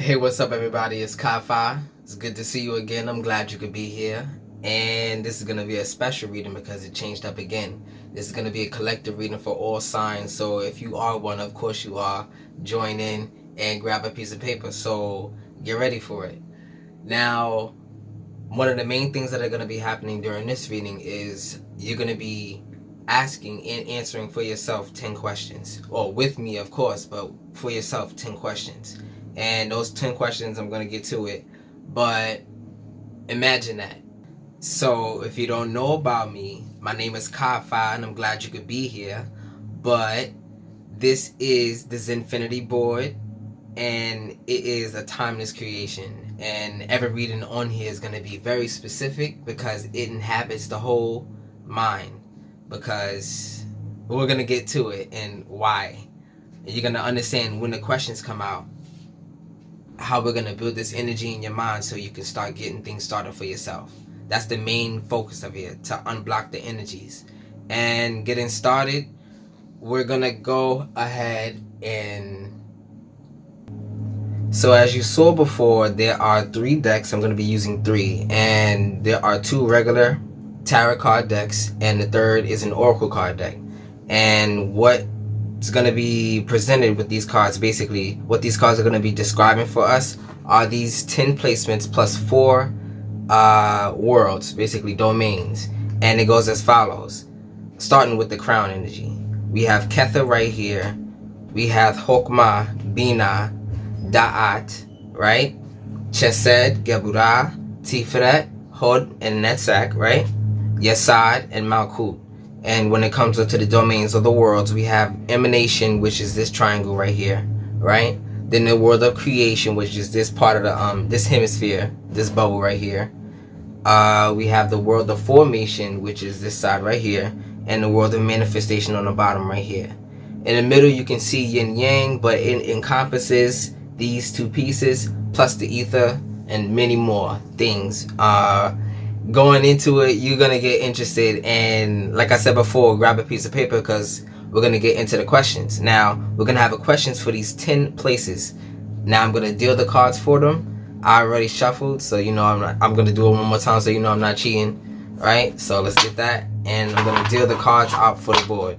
Hey, what's up, everybody? It's KyFy. It's good to see you again. I'm glad you could be here. And this is going to be a special reading because it changed up again. This is going to be a collective reading for all signs. So if you are one, of course you are, join in and grab a piece of paper. So get ready for it. Now, one of the main things that are going to be happening during this reading is you're going to be asking and answering for yourself 10 questions. Or with me, of course, but for yourself 10 questions. And those 10 questions, I'm going to get to it. But imagine that. So if you don't know about me, my name is KyFy, and I'm glad you could be here. But this is the Zin-Finity Board, and it is a timeless creation. And every reading on here is going to be very specific because it inhabits the whole mind. Because we're going to get to it and why. And you're going to understand when the questions come out how we're going to build this energy in your mind so you can start getting things started for yourself. That's the main focus of it, to unblock the energies. And getting started, we're going to go ahead and... So as you saw before, there are 3 decks. I'm going to be using 3. And there are 2 regular tarot card decks, and the third is an oracle card deck. And what is going to be presented with these cards, basically what these cards are going to be describing for us are these 10 placements plus 4 worlds, basically domains. And it goes as follows, starting with the crown energy. We have Ketha right here, we have Hokmah, Bina, Da'at, right? Chesed, Geburah, Tiferet, Hod, and Netzach, right? Yesod and Malkut. And when it comes to the domains of the worlds, we have emanation, which is this triangle right here, right? Then the world of creation, which is this part of the this hemisphere, this bubble right here. We have the world of formation, which is this side right here, and the world of manifestation on the bottom right here. In the middle, you can see yin yang, but it encompasses these 2 pieces plus the ether and many more things. Going into it, you're gonna get interested, and like I said before, grab a piece of paper because we're gonna get into the questions. Now we're gonna have a questions for these 10 places. Now I'm gonna deal the cards for them. I already shuffled, so you know I'm gonna do it one more time so you know I'm not cheating, right? So let's get that, and I'm gonna deal the cards out for the board.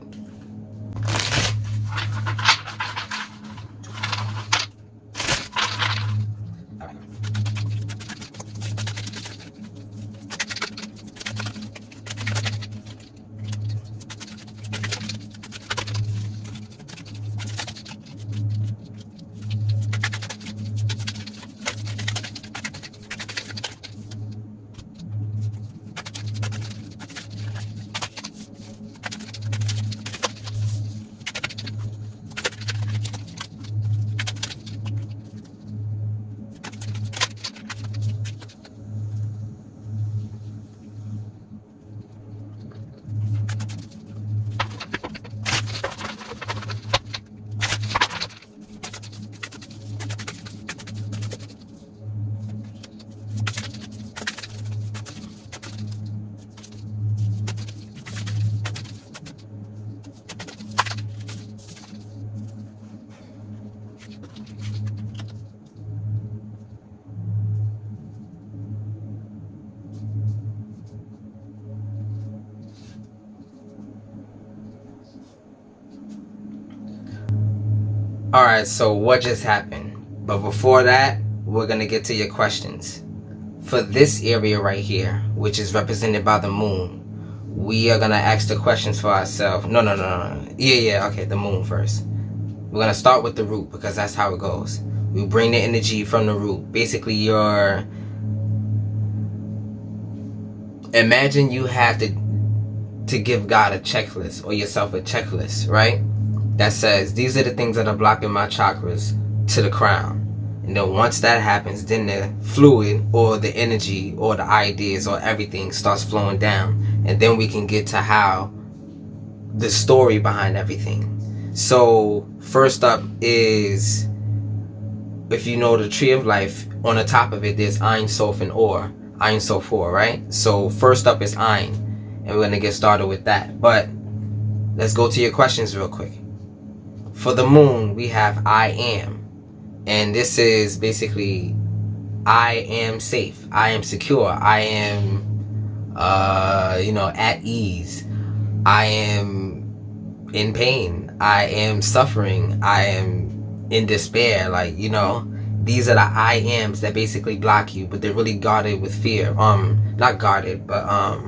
Alright, so what just happened? But before that, we're going to get to your questions. For this area right here, which is represented by the moon, we are going to ask the questions for ourselves. No. Yeah, okay, the moon first. We're going to start with the root because that's how it goes. We bring the energy from the root. Basically, imagine you have to give God a checklist or yourself a checklist, right? That says, these are the things that are blocking my chakras to the crown. And then once that happens, then the fluid or the energy or the ideas or everything starts flowing down. And then we can get to how the story behind everything. So first up is, if you know the tree of life, on the top of it, there's Ein, Soph, and Or. Ein, Soph, Or, right? So first up is Ein. And we're going to get started with that. But let's go to your questions real quick. For the moon, we have I am. And this is basically, I am safe, I am secure, I am at ease, I am in pain, I am suffering, I am in despair. Like, these are the I ams that basically block you, but they're really guarded with fear. Not guarded, but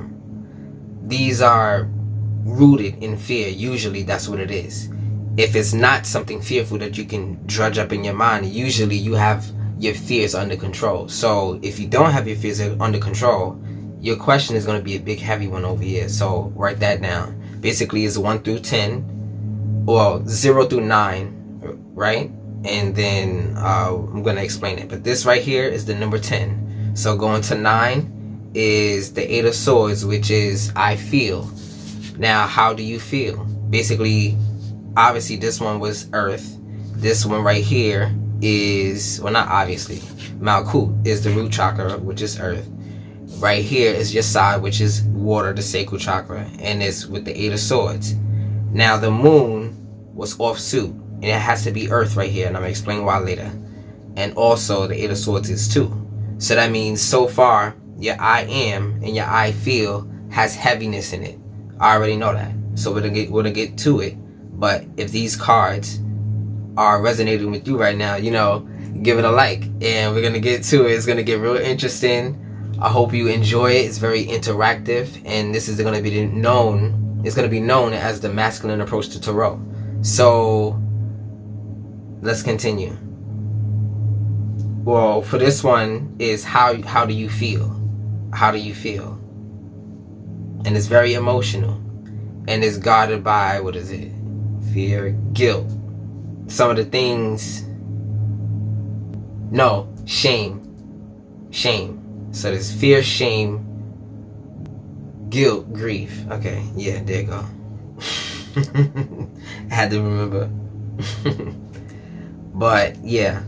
these are rooted in fear. Usually that's what it is. If it's not something fearful that you can drudge up in your mind, usually you have your fears under control. So if you don't have your fears under control, your question is going to be a big heavy one over here. So write that down. Basically it's 1 through 10, well 0 through 9, right? And then I'm going to explain it. But this right here is the number 10. So going to 9 is the 8 of Swords, which is I feel. Now, how do you feel? Basically, obviously this one was Earth. This one right here is, well, not obviously, Malkut is the root chakra, which is Earth. Right here is your side, which is water, the sacral chakra, and it's with the 8 of Swords. Now the moon was off suit, and it has to be Earth right here, and I'm gonna explain why later. And also the 8 of Swords is 2. So that means so far your I am and your I feel has heaviness in it. I already know that, so we're gonna get to it. But if these cards are resonating with you right now, give it a like, and we're gonna get to it. It's gonna get real interesting. I hope you enjoy it. It's very interactive, and this is gonna be known. It's gonna be known as the masculine approach to tarot. So let's continue. Well, for this one is how do you feel? How do you feel? And it's very emotional, and it's guarded by, what is it? Fear, guilt. Some of the things, no, shame. So there's fear, shame, guilt, grief. Okay, yeah, there you go. I had to remember. But yeah,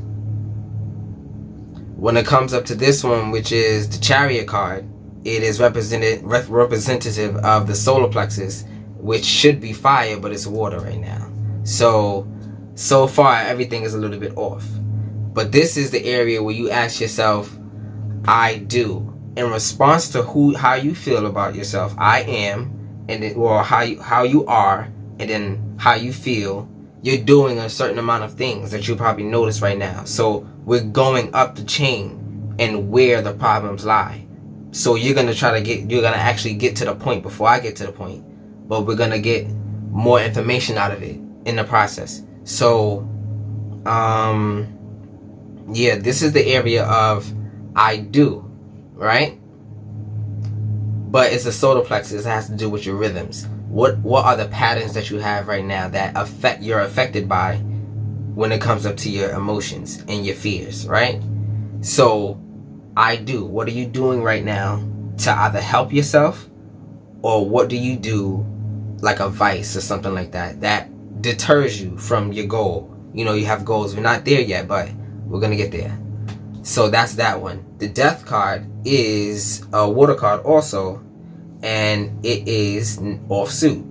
when it comes up to this one, which is the Chariot card, it is representative of the solar plexus, which should be fire, but it's water right now. So far everything is a little bit off. But this is the area where you ask yourself, I do, in response to how you feel about yourself. I am, and then, or how you are, and then how you feel. You're doing a certain amount of things that you probably notice right now. So we're going up the chain and where the problems lie. So you're gonna actually get to the point before I get to the point, but we're gonna get more information out of it in the process. So yeah, this is the area of I do, right? But it's the solar plexus. It has to do with your rhythms. What are the patterns that you have right now that you're affected by when it comes up to your emotions and your fears, right? So I do. What are you doing right now to either help yourself, or what do you do, like a vice or something like that deters you from your goal? You have goals. We're not there yet, but we're gonna get there. So that's that one. The Death card is a water card also, and it is offsuit.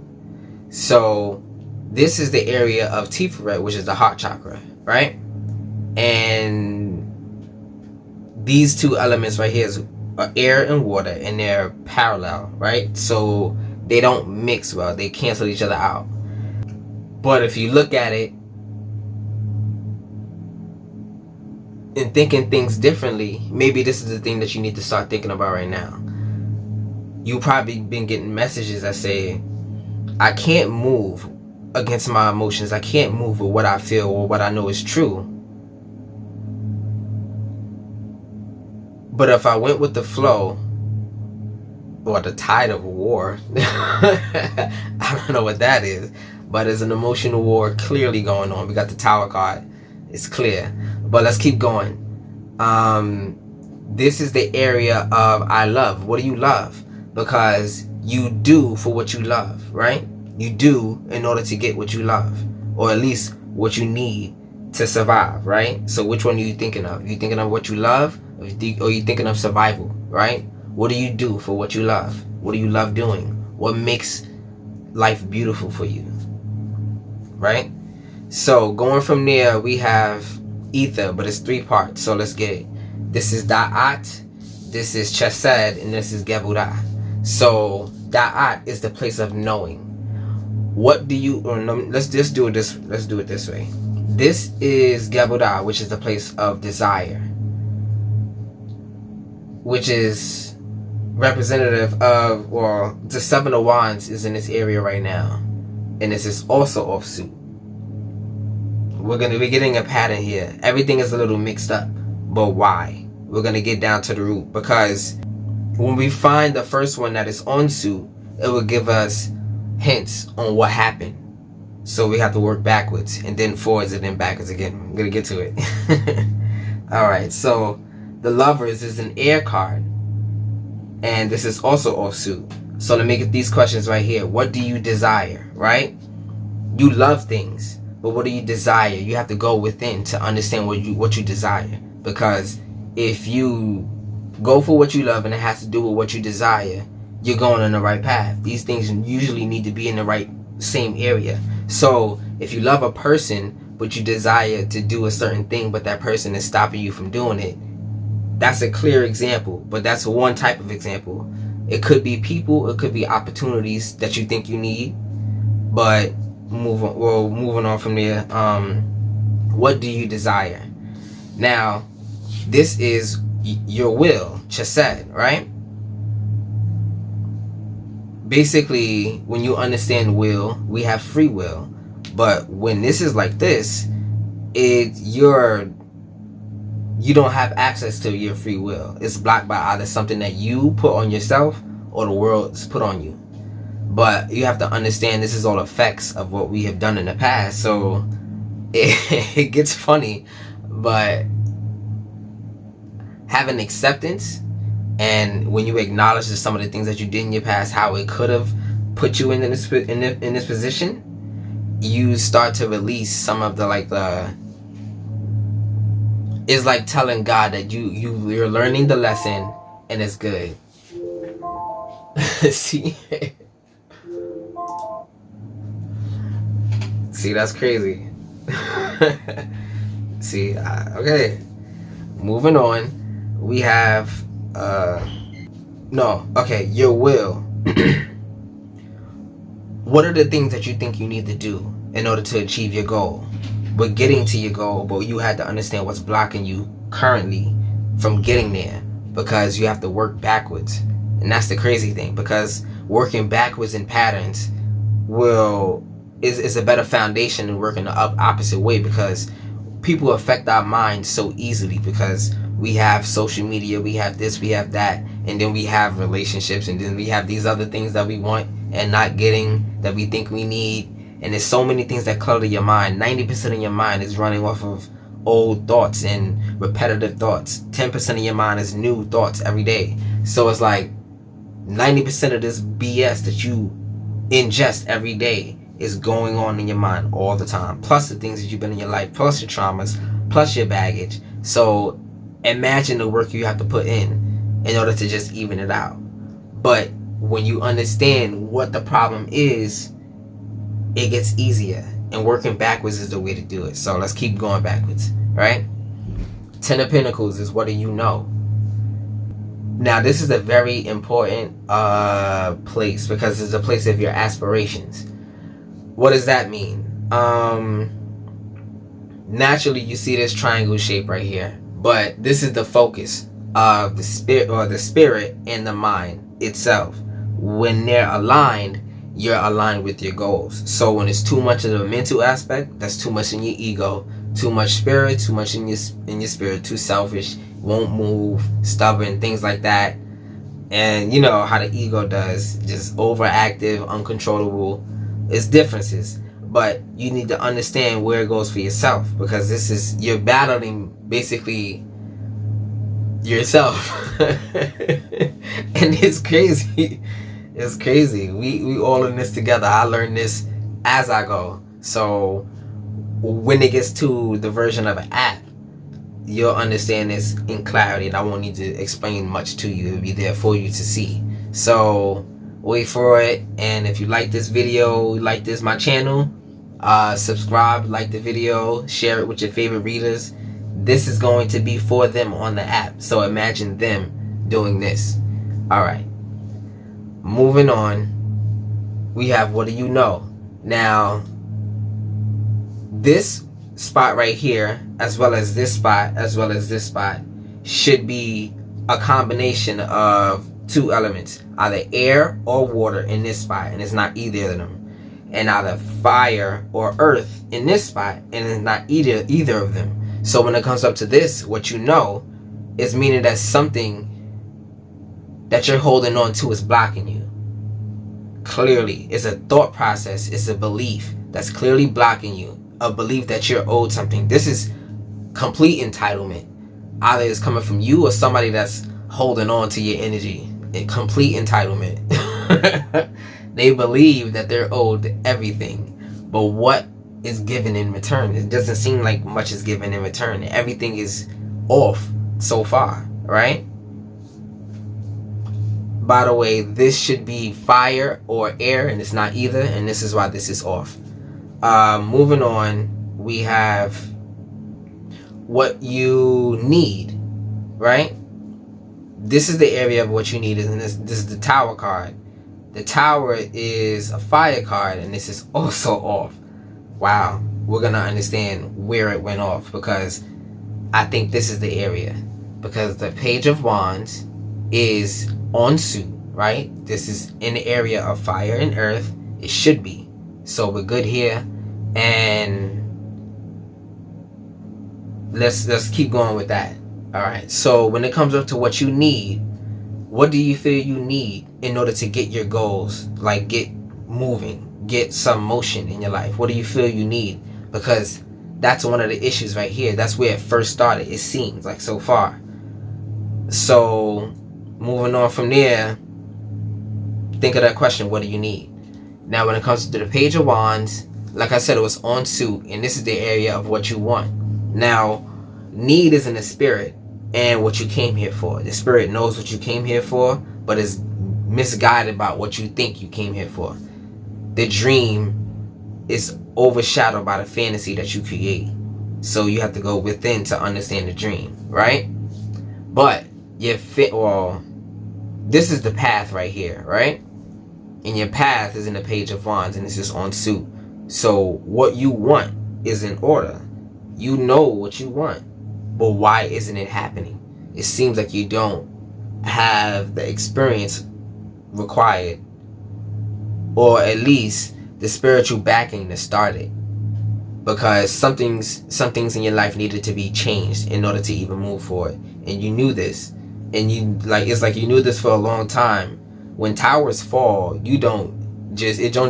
So this is the area of Tiferet, which is the heart chakra, right? And these two elements right here is air and water, and they're parallel, right? So they don't mix well. They cancel each other out. But if you look at it and thinking things differently, maybe this is the thing that you need to start thinking about right now. You probably been getting messages that say, I can't move against my emotions. I can't move with what I feel or what I know is true. But if I went with the flow, or the tide of war, I don't know what that is, but there's an emotional war clearly going on. We got the Tower card. It's clear. But let's keep going. This is the area of I love. What do you love? Because you do for what you love, right? You do in order to get what you love, or at least what you need to survive, right? So which one are you thinking of? You thinking of what you love, or you thinking of survival, right? What do you do for what you love? What do you love doing? What makes life beautiful for you, right? So going from there, we have ether, but it's 3 parts. So let's get it. This is Da'at, this is Chesed, and this is Geburah. So Da'at is the place of knowing. What do you? Or no, let's just do it this. Let's do it this way. This is Geburah, which is the place of desire, which is representative of, well, the 7 of Wands is in this area right now, and this is also offsuit. We're going to be getting a pattern here. Everything is a little mixed up, but why? We're going to get down to the root, because when we find the first one that is on suit, it will give us hints on what happened. So we have to work backwards and then forwards and then backwards again. I'm going to get to it. Alright, so the Lovers is an air card, and this is also offsuit. So let me get these questions right here. What do you desire, right? You love things, but what do you desire? You have to go within to understand what you desire. Because if you go for what you love and it has to do with what you desire, you're going on the right path. These things usually need to be in the right same area. So if you love a person, but you desire to do a certain thing, but that person is stopping you from doing it, that's a clear example, but that's one type of example. It could be people, it could be opportunities that you think you need, but moving on from there. What do you desire? Now, this is your will, Chesed, right? Basically, when you understand will, we have free will. But when this is like this, you don't have access to your free will. It's blocked by either something that you put on yourself or the world's put on you. But you have to understand this is all effects of what we have done in the past. So it gets funny, but having acceptance, and when you acknowledge some of the things that you did in your past, how it could have put you in this position, you start to release some of the it's like telling God that you're learning the lesson and it's good. See, that's crazy. See, okay. Moving on, we have your will. What are the things that you think you need to do in order to achieve your goal? We're getting to your goal, but you had to understand what's blocking you currently from getting there, because you have to work backwards. And that's the crazy thing, because working backwards in patterns is a better foundation than working the opposite way, because people affect our minds so easily, because we have social media, we have this, we have that, and then we have relationships, and then we have these other things that we want and not getting, that we think we need. And there's so many things that clutter your mind. 90% of your mind is running off of old thoughts and repetitive thoughts. 10% of your mind is new thoughts every day. So it's like 90% of this BS that you ingest every day is going on in your mind all the time. Plus the things that you've been in your life, plus your traumas, plus your baggage. So imagine the work you have to put in order to just even it out. But when you understand what the problem is, it gets easier, and working backwards is the way to do it. So let's keep going backwards, right? 10 of Pentacles is what do you know? Now this is a very important place, because it's a place of your aspirations. What does that mean? Naturally you see this triangle shape right here, but this is the focus of the spirit, or the spirit and the mind itself. When they're aligned, you're aligned with your goals. So when it's too much of the mental aspect, that's too much in your ego, too much spirit, too much in your spirit, too selfish, won't move, stubborn, things like that. And you know how the ego does, just overactive, uncontrollable. It's differences, but you need to understand where it goes for yourself, because you're battling basically yourself. And it's crazy. It's crazy. We all in this together. I learned this as I go. So when it gets to the version of an app, you'll understand this in clarity, and I won't need to explain much to you. It'll be there for you to see. So wait for it. And if you like this video, like my channel, subscribe, like the video, share it with your favorite readers, this is going to be for them on the app. So imagine them doing this. All right. Moving on, we have what do you know? Now, this spot right here, as well as this spot, as well as this spot, should be a combination of two elements, either air or water in this spot, and it's not either of them. And either fire or earth in this spot, and it's not either of them. So when it comes up to this, what you know is meaning that something that you're holding on to is blocking you. Clearly, it's a thought process, it's a belief that's clearly blocking you, a belief that you're owed something. This is complete entitlement. Either it's coming from you or somebody that's holding on to your energy. A complete entitlement. They believe that they're owed everything, but what is given in return? It doesn't seem like much is given in return. Everything is off so far, right? By the way, this should be fire or air, and it's not either, and this is why this is off. Moving on, we have what you need, right? This is the area of what you need, and this is the Tower card. The Tower is a fire card, and this is also off. Wow, we're gonna understand where it went off, because I think this is the area, because the Page of Wands is on suit, right? This is in the area of fire and earth. It should be. So we're good here, and let's keep going with that. All right. So when it comes up to what you need, what do you feel you need in order to get your goals, like get moving, get some motion in your life? What do you feel you need? Because that's one of the issues right here. That's where it first started, it seems like, so far. So moving on from there, think of that question, what do you need? Now when it comes to the Page of Wands, like I said, it was on suit, and this is the area of what you want. Now, need is in the spirit and what you came here for. The spirit knows what you came here for, but is misguided about what you think you came here for. The dream is overshadowed by the fantasy that you create. So you have to go within to understand the dream, right? But this is the path right here, right? And your path is in the Page of Wands, and this is on suit. So what you want is in order. You know what you want, but why isn't it happening? It seems like you don't have the experience required, or at least the spiritual backing to start it, because some things in your life needed to be changed in order to even move forward, and you knew this, and it's like you knew this for a long time. When towers fall, it don't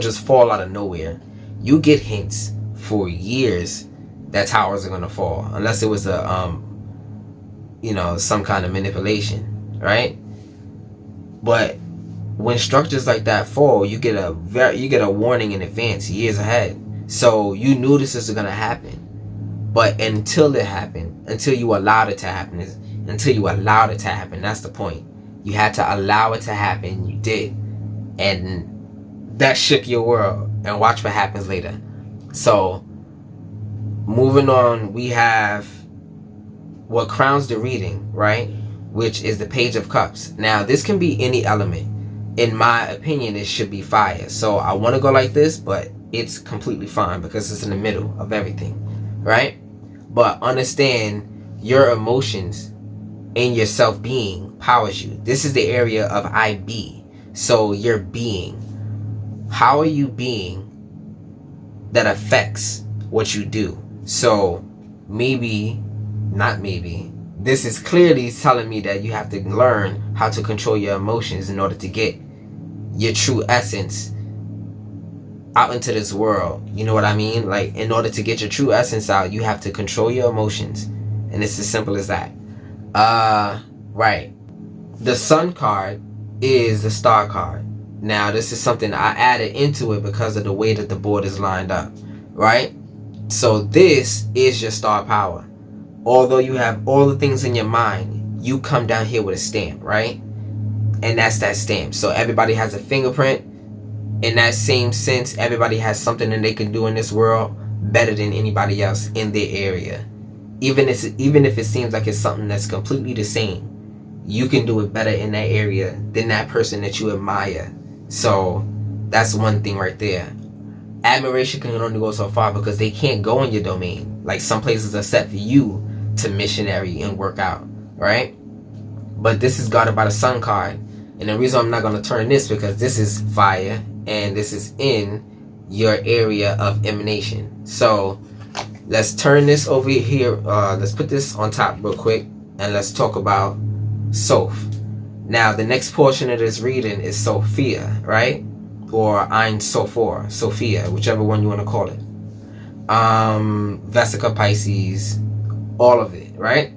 just fall out of nowhere. You get hints for years that towers are gonna fall, unless it was some kind of manipulation, right? But when structures like that fall, you get a warning in advance, years ahead. So you knew this is gonna happen, but until it happened, until you allowed it to happen, that's the point. You had to allow it to happen. You did, and that shook your world. And watch what happens later. So moving on, we have what crowns the reading, right? Which is the Page of Cups. Now this can be any element. In my opinion, it should be fire. So I want to go like this, but it's completely fine because it's in the middle of everything, right? But understand your emotions and your self-being powers you. This is the area of I be. So your being. How are you being that affects what you do? So this is clearly telling me that you have to learn how to control your emotions in order to get your true essence out into this world. You know what I mean? Like, in order to get your true essence out, you have to control your emotions. And it's as simple as that. Right. The Sun card is the Star card. Now, this is something I added into it because of the way that the board is lined up, right? So this is your star power. Although you have all the things in your mind, you come down here with a stamp, right? And that's that stamp. So everybody has a fingerprint. In that same sense, everybody has something that they can do in this world better than anybody else in their area. Even if it seems like it's something that's completely the same, you can do it better in that area than that person that you admire. So that's one thing right there. Admiration can only go so far because they can't go in your domain. Like some places are set for you to missionary and work out, right? But this is guarded by the Sun card. And the reason I'm not going to turn this because this is fire and this is in your area of emanation. So let's turn this over here. Let's put this on top real quick and let's talk about Soph. Now the next portion of this reading is Sophia, right? Or Ein Sophor, Sophia, whichever one you want to call it. Vesica Pisces, all of it, right?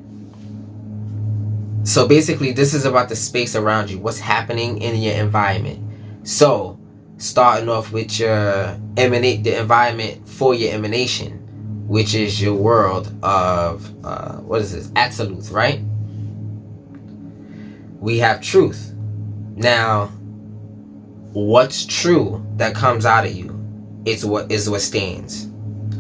So basically this is about the space around you, what's happening in your environment. So starting off with your the environment for your emanation, which is your world of what is this? Absolute, right? We have truth. Now what's true that comes out of you is what stands,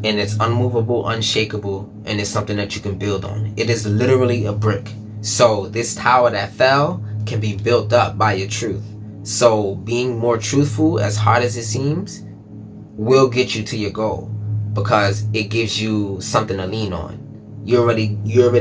and it's unmovable, unshakable, and it's something that you can build on. It is literally a brick. So this tower that fell can be built up by your truth. So being more truthful, as hard as it seems, will get you to your goal because it gives you something to lean on. You already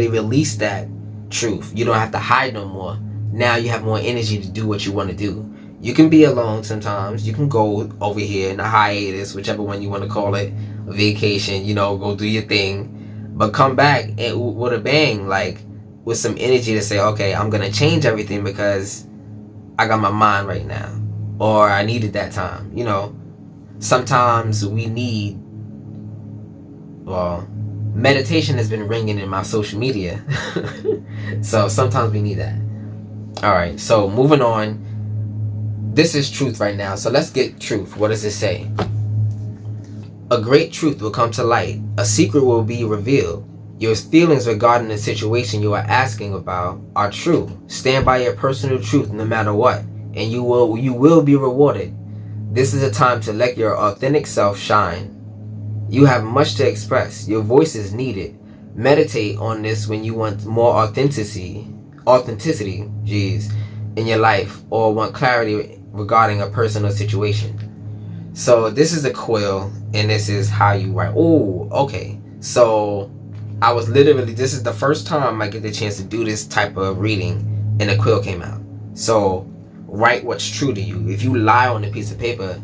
released that truth. You don't have to hide no more. Now you have more energy to do what you want to do. You can be alone sometimes. You can go over here in a hiatus, whichever one you want to call it, a vacation, go do your thing. But come back and with a bang, like with some energy to say, okay, I'm going to change everything because I got my mind right now. Or I needed that time. Sometimes we need, meditation has been ringing in my social media. So sometimes we need that. All right, so moving on. This is truth right now. So let's get truth. What does it say? A great truth will come to light. A secret will be revealed. Your feelings regarding the situation you are asking about are true. Stand by your personal truth no matter what, and you will be rewarded. This is a time to let your authentic self shine. You have much to express. Your voice is needed. Meditate on this when you want more authenticity, in your life, or want clarity regarding a person or situation. So this is a quill, and this is how you write. Oh, okay. So I was literally, this is the first time I get the chance to do this type of reading, and a quill came out. So write what's true to you. If you lie on a piece of paper,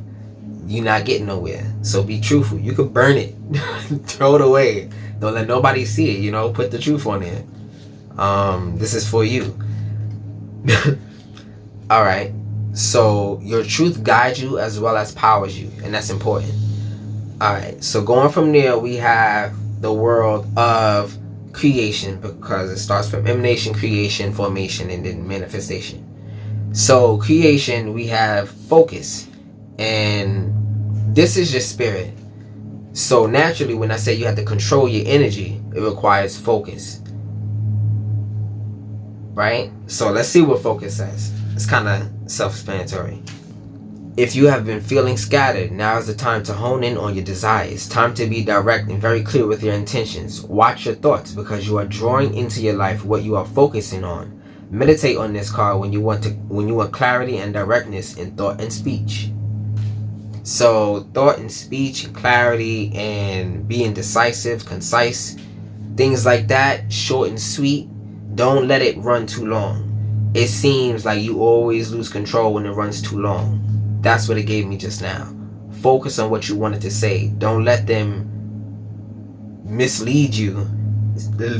you're not getting nowhere. So be truthful. You could burn it, throw it away. Don't let nobody see it. Put the truth on there. This is for you. All right. So your truth guides you as well as powers you, and that's important. All right. So going from there, we have the world of creation, because it starts from emanation, creation, formation, and then manifestation. So creation, we have focus, and this is your spirit. So naturally, when I say you have to control your energy, it requires focus, right? So let's see what focus says. It's kind of self-explanatory. If you have been feeling scattered, now is the time to hone in on your desires. Time to be direct and very clear with your intentions. Watch your thoughts, because you are drawing into your life what you are focusing on. Meditate on this card when you want clarity and directness in thought and speech. So thought and speech and clarity and being decisive, concise, things like that, short and sweet. Don't let it run too long. It seems like you always lose control when it runs too long. That's what it gave me just now. Focus on what you wanted to say. Don't let them mislead you.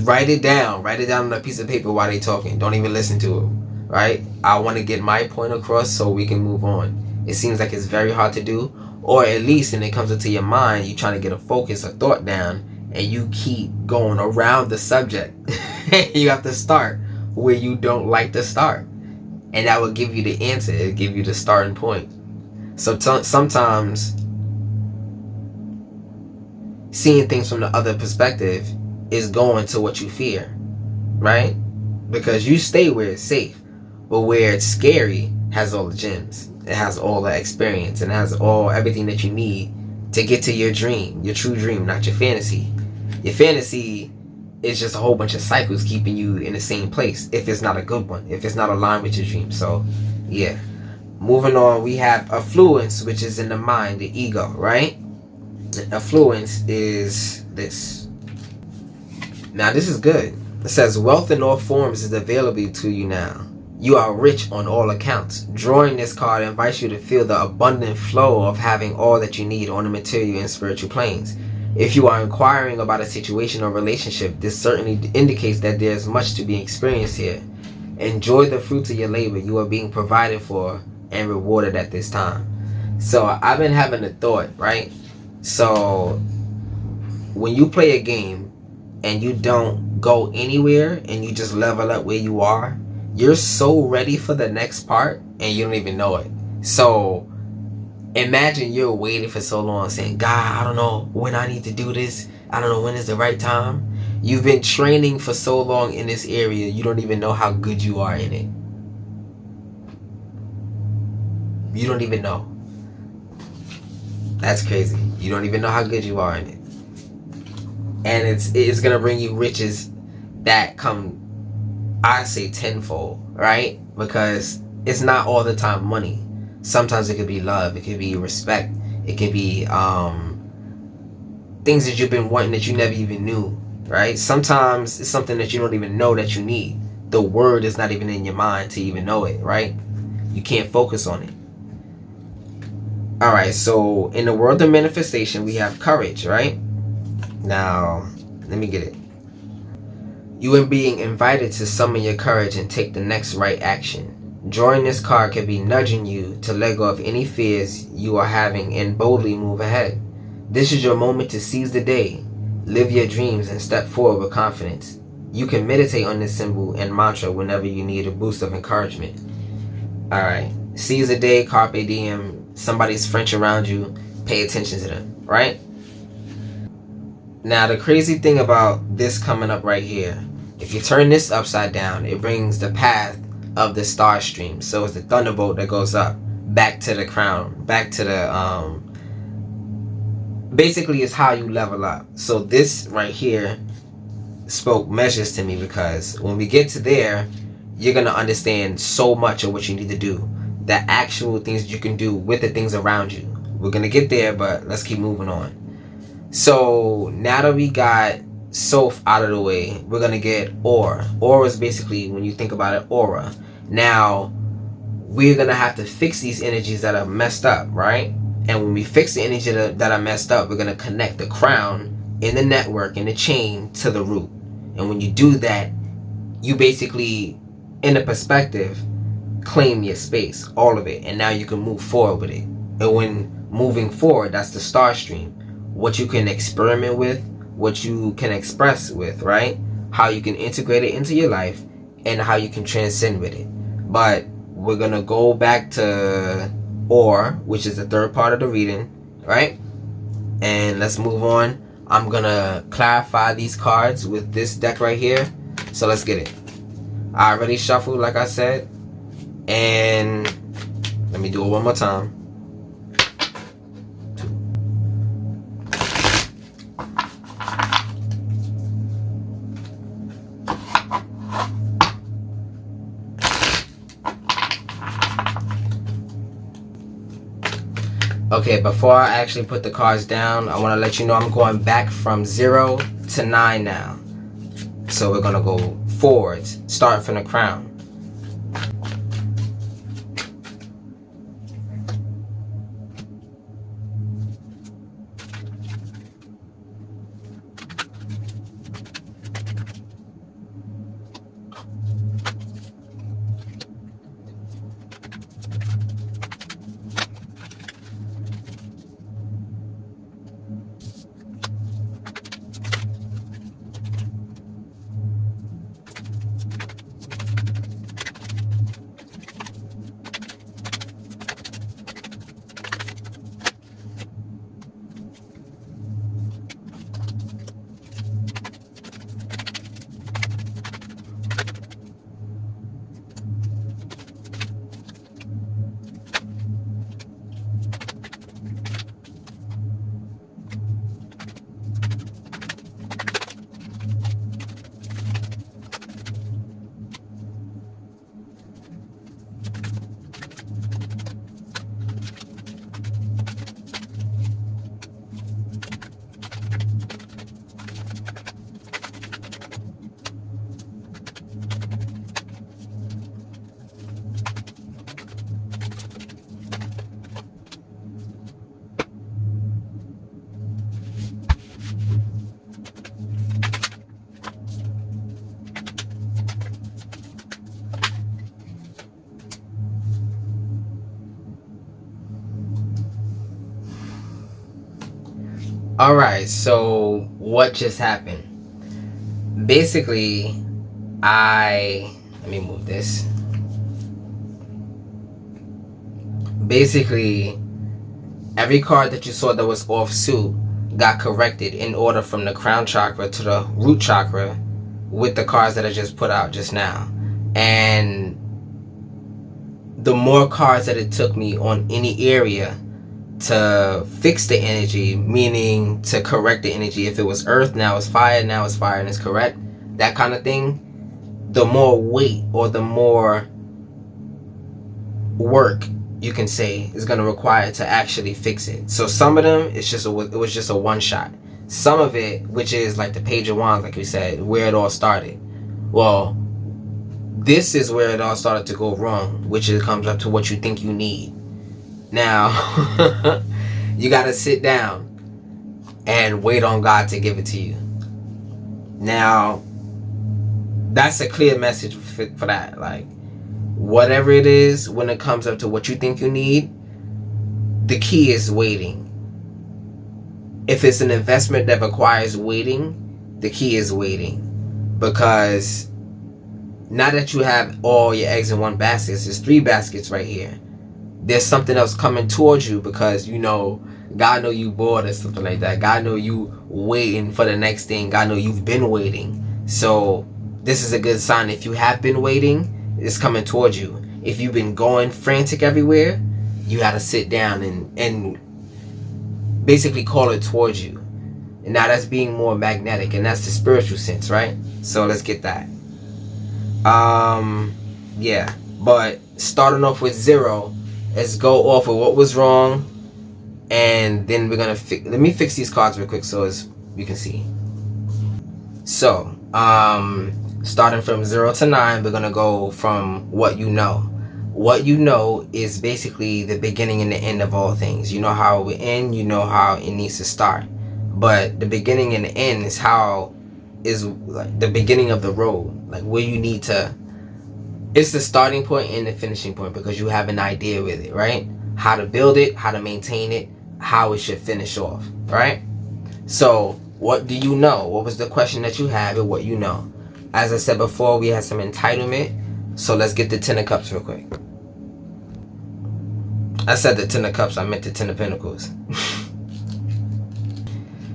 Write it down. Write it down on a piece of paper while they're talking. Don't even listen to them. Right? I want to get my point across so we can move on. It seems like it's very hard to do. Or at least when it comes into your mind, you're trying to get a focus, a thought down, and you keep going around the subject. You have to start where you don't like to start. And that will give you the answer. It'll give you the starting point. So sometimes seeing things from the other perspective is going to what you fear, right? Because you stay where it's safe, but where it's scary has all the gems. It has all the experience, and has everything that you need to get to your dream, your true dream, not your fantasy. Your fantasy it's just a whole bunch of cycles keeping you in the same place if it's not a good one, if it's not aligned with your dream. So yeah, moving on, we have affluence, which is in the mind, the ego, right? Affluence is this. Now this is good. It says wealth in all forms is available to you now. You are rich on all accounts. Drawing this card invites you to feel the abundant flow of having all that you need on the material and spiritual planes. If you are inquiring about a situation or relationship, this certainly indicates that there is much to be experienced here. Enjoy the fruits of your labor. You are being provided for and rewarded at this time. So I've been having a thought, right? So when you play a game and you don't go anywhere and you just level up where you are, you're so ready for the next part and you don't even know it. So imagine you're waiting for so long saying, God, I don't know when I need to do this. I don't know when is the right time. You've been training for so long in this area, you don't even know how good you are in it. You don't even know. That's crazy. You don't even know how good you are in it. And it's going to bring you riches that come, I say, tenfold, right? Because it's not all the time money. Sometimes it could be love. It could be respect. It could be things that you've been wanting that you never even knew, right? Sometimes it's something that you don't even know that you need. The word is not even in your mind to even know it, right? You can't focus on it. All right, so in the world of manifestation, we have courage, right? Now, let me get it. You are being invited to summon your courage and take the next right action. Drawing this card can be nudging you to let go of any fears you are having and boldly move ahead. This is your moment to seize the day, live your dreams, and step forward with confidence. You can meditate on this symbol and mantra whenever you need a boost of encouragement. All right, seize the day, carpe diem. Somebody's French around you, pay attention to them, right? Now, the crazy thing about this coming up right here, if you turn this upside down, it brings the path of the Starstream. So it's the thunderbolt that goes up, back to the crown, back to the, basically it's how you level up. So this right here spoke measures to me, because when we get to there, you're going to understand so much of what you need to do. The actual things that you can do with the things around you. We're going to get there, but let's keep moving on. So now that we got Soph out of the way, we're going to get aura. Aura is basically, when you think about it, aura. Now, we're going to have to fix these energies that are messed up, right? And when we fix the energy that are messed up, we're going to connect the crown in the network, in the chain, to the root. And when you do that, you basically, in the perspective, claim your space, all of it, and now you can move forward with it. And when moving forward, that's the Starstream. What you can experiment with, what you can express with, right? How you can integrate it into your life, and how you can transcend with it. But we're gonna go back to Or, which is the third part of the reading, right? And let's move on. I'm gonna clarify these cards with this deck right here. So let's get it. I already shuffled, like I said. And let me do it one more time. Okay, before I actually put the cards down, I want to let you know I'm going back from 0 to 9 now. So we're going to go forwards, starting from the crown. Alright, so what just happened? Basically, let me move this. Basically, every card that you saw that was off suit got corrected in order from the crown chakra to the root chakra with the cards that I just put out just now. And the more cards that it took me on any area to fix the energy, meaning to correct the energy, if it was earth, now it's fire, now it's fire and it's correct, that kind of thing, the more weight or the more work you can say is going to require to actually fix it. So some of them, it was just a one shot. Some of it, which is like the Page of Wands, like we said, where it all started. Well, this is where it all started to go wrong, which it comes up to what you think you need. Now, you got to sit down and wait on God to give it to you. Now, that's a clear message for that. Like, whatever it is, when it comes up to what you think you need, the key is waiting. If it's an investment that requires waiting, the key is waiting. Because not that you have all your eggs in one basket, there's 3 baskets right here. There's something else coming towards you because, you know, God know you bored or something like that. God know you waiting for the next thing. God know you've been waiting. So this is a good sign. If you have been waiting, it's coming towards you. If you've been going frantic everywhere, you got to sit down and basically call it towards you. And now that's being more magnetic, and that's the spiritual sense, right? So let's get that. Yeah, but starting off with 0, let's go off of what was wrong, and then we're gonna let me fix these cards real quick so as you can see. So starting from 0 to 9, we're gonna go from what you know. What you know is basically the beginning and the end of all things. You know how we end, you know how it needs to start. But the beginning and the end is like the beginning of the road, like where you need to. It's the starting point and the finishing point because you have an idea with it, right? How to build it, how to maintain it, how it should finish off, right? So what do you know? What was the question that you have and what you know? As I said before, we had some entitlement. So let's get the 10 of Cups real quick. I said the 10 of Cups, I meant the 10 of Pentacles.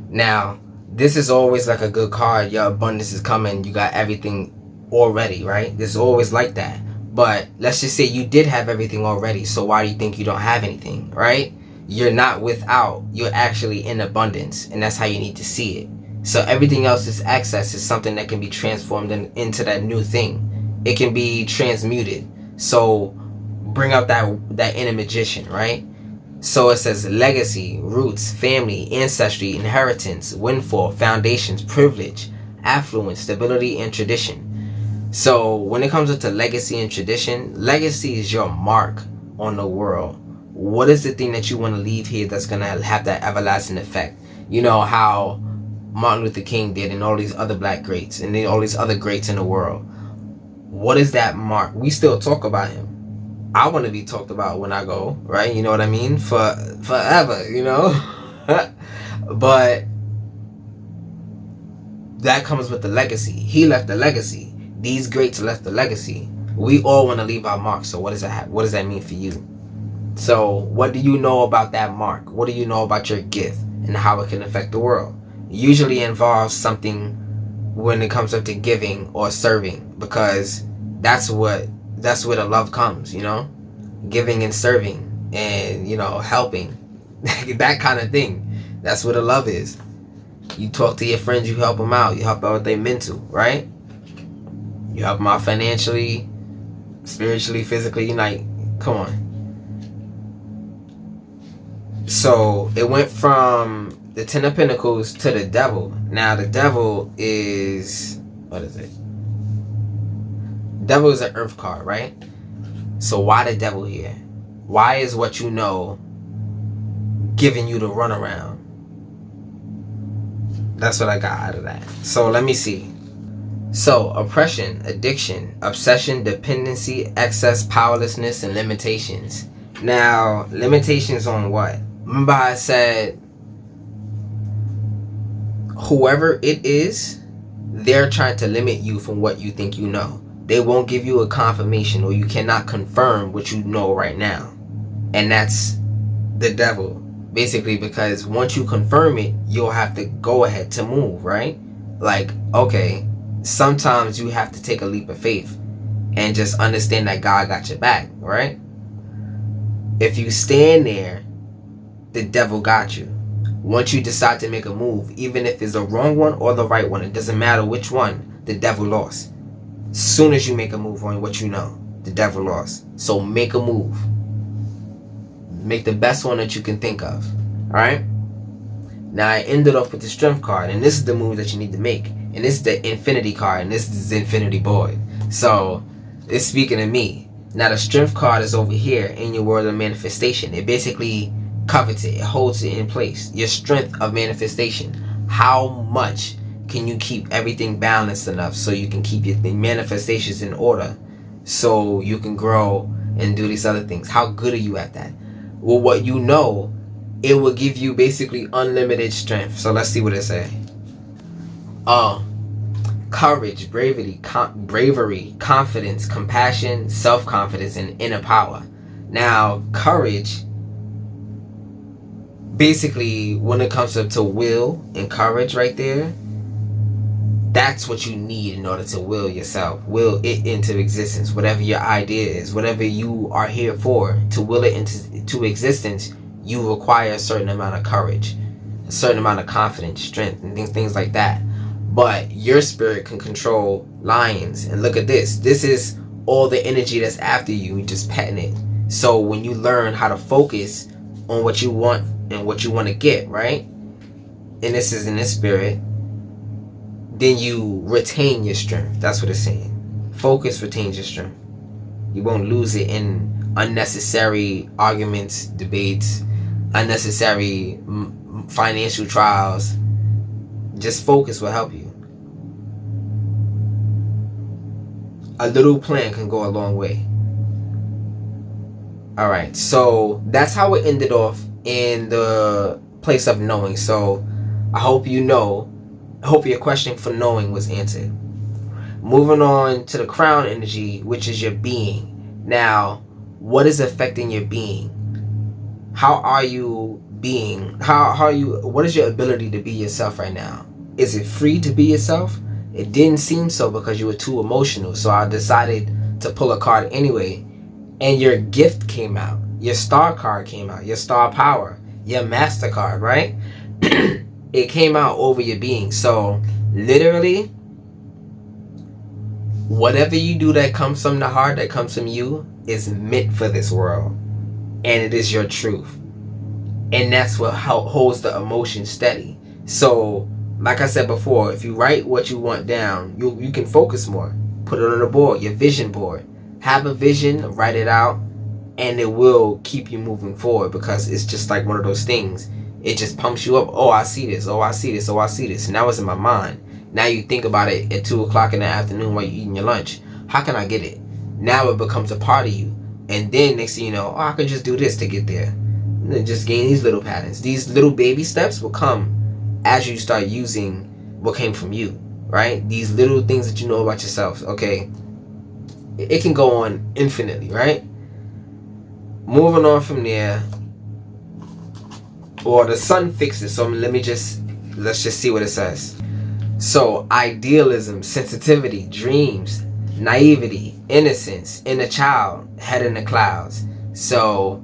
Now, this is always like a good card. Your abundance is coming. You got everything already, right? This is always like that. But let's just say you did have everything already. So why do you think you don't have anything, right? You're not without. You're actually in abundance. And that's how you need to see it. So everything else is access. Is something that can be transformed into that new thing. It can be transmuted. So bring out that inner magician, right? So it says legacy, roots, family, ancestry, inheritance, windfall, foundations, privilege, affluence, stability, and tradition. So when it comes to legacy and tradition, legacy is your mark on the world. What is the thing that you want to leave here that's going to have that everlasting effect? You know how Martin Luther King did and all these other black greats and all these other greats in the world. What is that mark? We still talk about him. I want to be talked about when I go, right? You know what I mean? Forever, you know? But that comes with the legacy. He left the legacy. These greats left the legacy. We all want to leave our mark. So what does that mean for you? So what do you know about that mark? What do you know about your gift and how it can affect the world? It usually involves something when it comes up to giving or serving, because that's where the love comes, you know, giving and serving and, you know, helping, that kind of thing. That's where the love is. You talk to your friends, you help them out, you help out with their mental, right? You help them out financially, spiritually, physically, you like, come on. So it went from the 10 of Pentacles to the Devil. Now the Devil is, what is it? Devil is an earth card, right? So why the Devil here? Why is what you know giving you the runaround? That's what I got out of that. So let me see. So oppression, addiction, obsession, dependency, excess, powerlessness, and limitations. Now, limitations on what? Remember I said whoever it is, they're trying to limit you from what you think you know. They won't give you a confirmation, or you cannot confirm what you know right now. And that's the devil, basically, because once you confirm it, you'll have to go ahead to move, right? Like, okay, sometimes you have to take a leap of faith and just understand that God got your back, right? If you stand there, the devil got you. Once you decide to make a move, even if it's the wrong one or the right one, it doesn't matter which one, the devil lost. As soon as you make a move on what you know, the devil lost. So make a move. Make the best one that you can think of. Alright? Now I ended off with the strength card, and this is the move that you need to make. And this is the infinity card, and this is the Zin-Finity Board. So it's speaking to me. Now the strength card is over here in your world of manifestation. It basically covers it. It holds it in place. Your strength of manifestation. How much can you keep everything balanced enough so you can keep your manifestations in order, so you can grow and do these other things? How good are you at that? Well, what you know, it will give you basically unlimited strength. So let's see what it says. Courage, bravery, confidence, compassion, self-confidence, and inner power. Now, courage, basically, when it comes up to will and courage right there, that's what you need in order to will yourself, will it into existence. Whatever your idea is, whatever you are here for, to will it into existence, you require a certain amount of courage, a certain amount of confidence, strength, and things like that. But your spirit can control lions. And look at this. This is all the energy that's after you, just petting it. So when you learn how to focus on what you want and what you want to get, right? And this is in this spirit, then you retain your strength. That's what it's saying. Focus retains your strength. You won't lose it in unnecessary arguments, debates, unnecessary financial trials. Just focus will help you. A little plan can go a long way. Alright, so that's how it ended off in the place of knowing. So I hope you know. I hope your question for knowing was answered. Moving on to the crown energy, which is your being. Now, what is affecting your being? How are you being? How are you? What is your ability to be yourself right now? Is it free to be yourself? It didn't seem so because you were too emotional. So I decided to pull a card anyway. And your gift came out. Your star card came out. Your star power. Your master card, right? It came out over your being. So literally, whatever you do that comes from the heart, that comes from you, is meant for this world. And it is your truth. And that's what holds the emotion steady. So, like I said before, if you write what you want down, you can focus more. Put it on the board, your vision board. Have a vision, write it out, and it will keep you moving forward, because it's just like one of those things. It just pumps you up. Oh, I see this. Oh, I see this. Oh, I see this. And now it's in my mind. Now you think about it at 2 o'clock in the afternoon while you're eating your lunch. How can I get it? Now it becomes a part of you. And then next thing you know, oh, I can just do this to get there. And then just gain these little patterns. These little baby steps will come as you start using what came from you, right? These little things that you know about yourself. Okay. It can go on infinitely, right? Moving on from there. Or the sun fixes. So let's just see what it says. So idealism, sensitivity, dreams, naivety, innocence, inner child, head in the clouds. So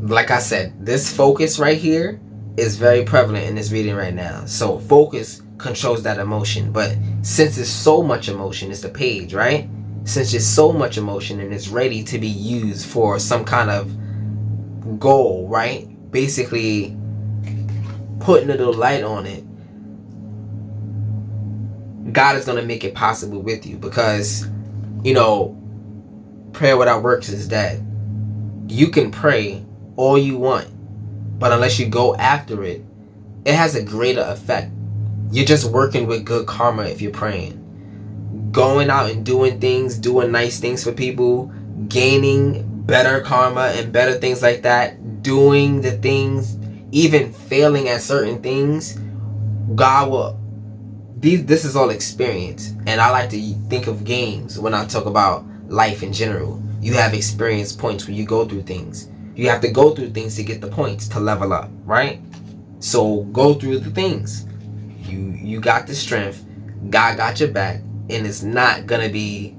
like I said, this focus right here is very prevalent in this reading right now. So focus controls that emotion. But since it's so much emotion, it's the page, right? Since it's so much emotion and it's ready to be used for some kind of goal, right? Basically putting a little light on it, God is going to make it possible with you, because prayer without works is dead. You can pray all you want, but unless you go after it, it has a greater effect. You're just working with good karma if you're praying. Going out and doing things, doing nice things for people, gaining better karma and better things like that, doing the things even failing at certain things, God will. This is all experience, and I like to think of games when I talk about life in general. You have experience points when you go through things. You have to go through things to get the points to level up, right? So go through the things. You got the strength. God got your back, and it's not gonna be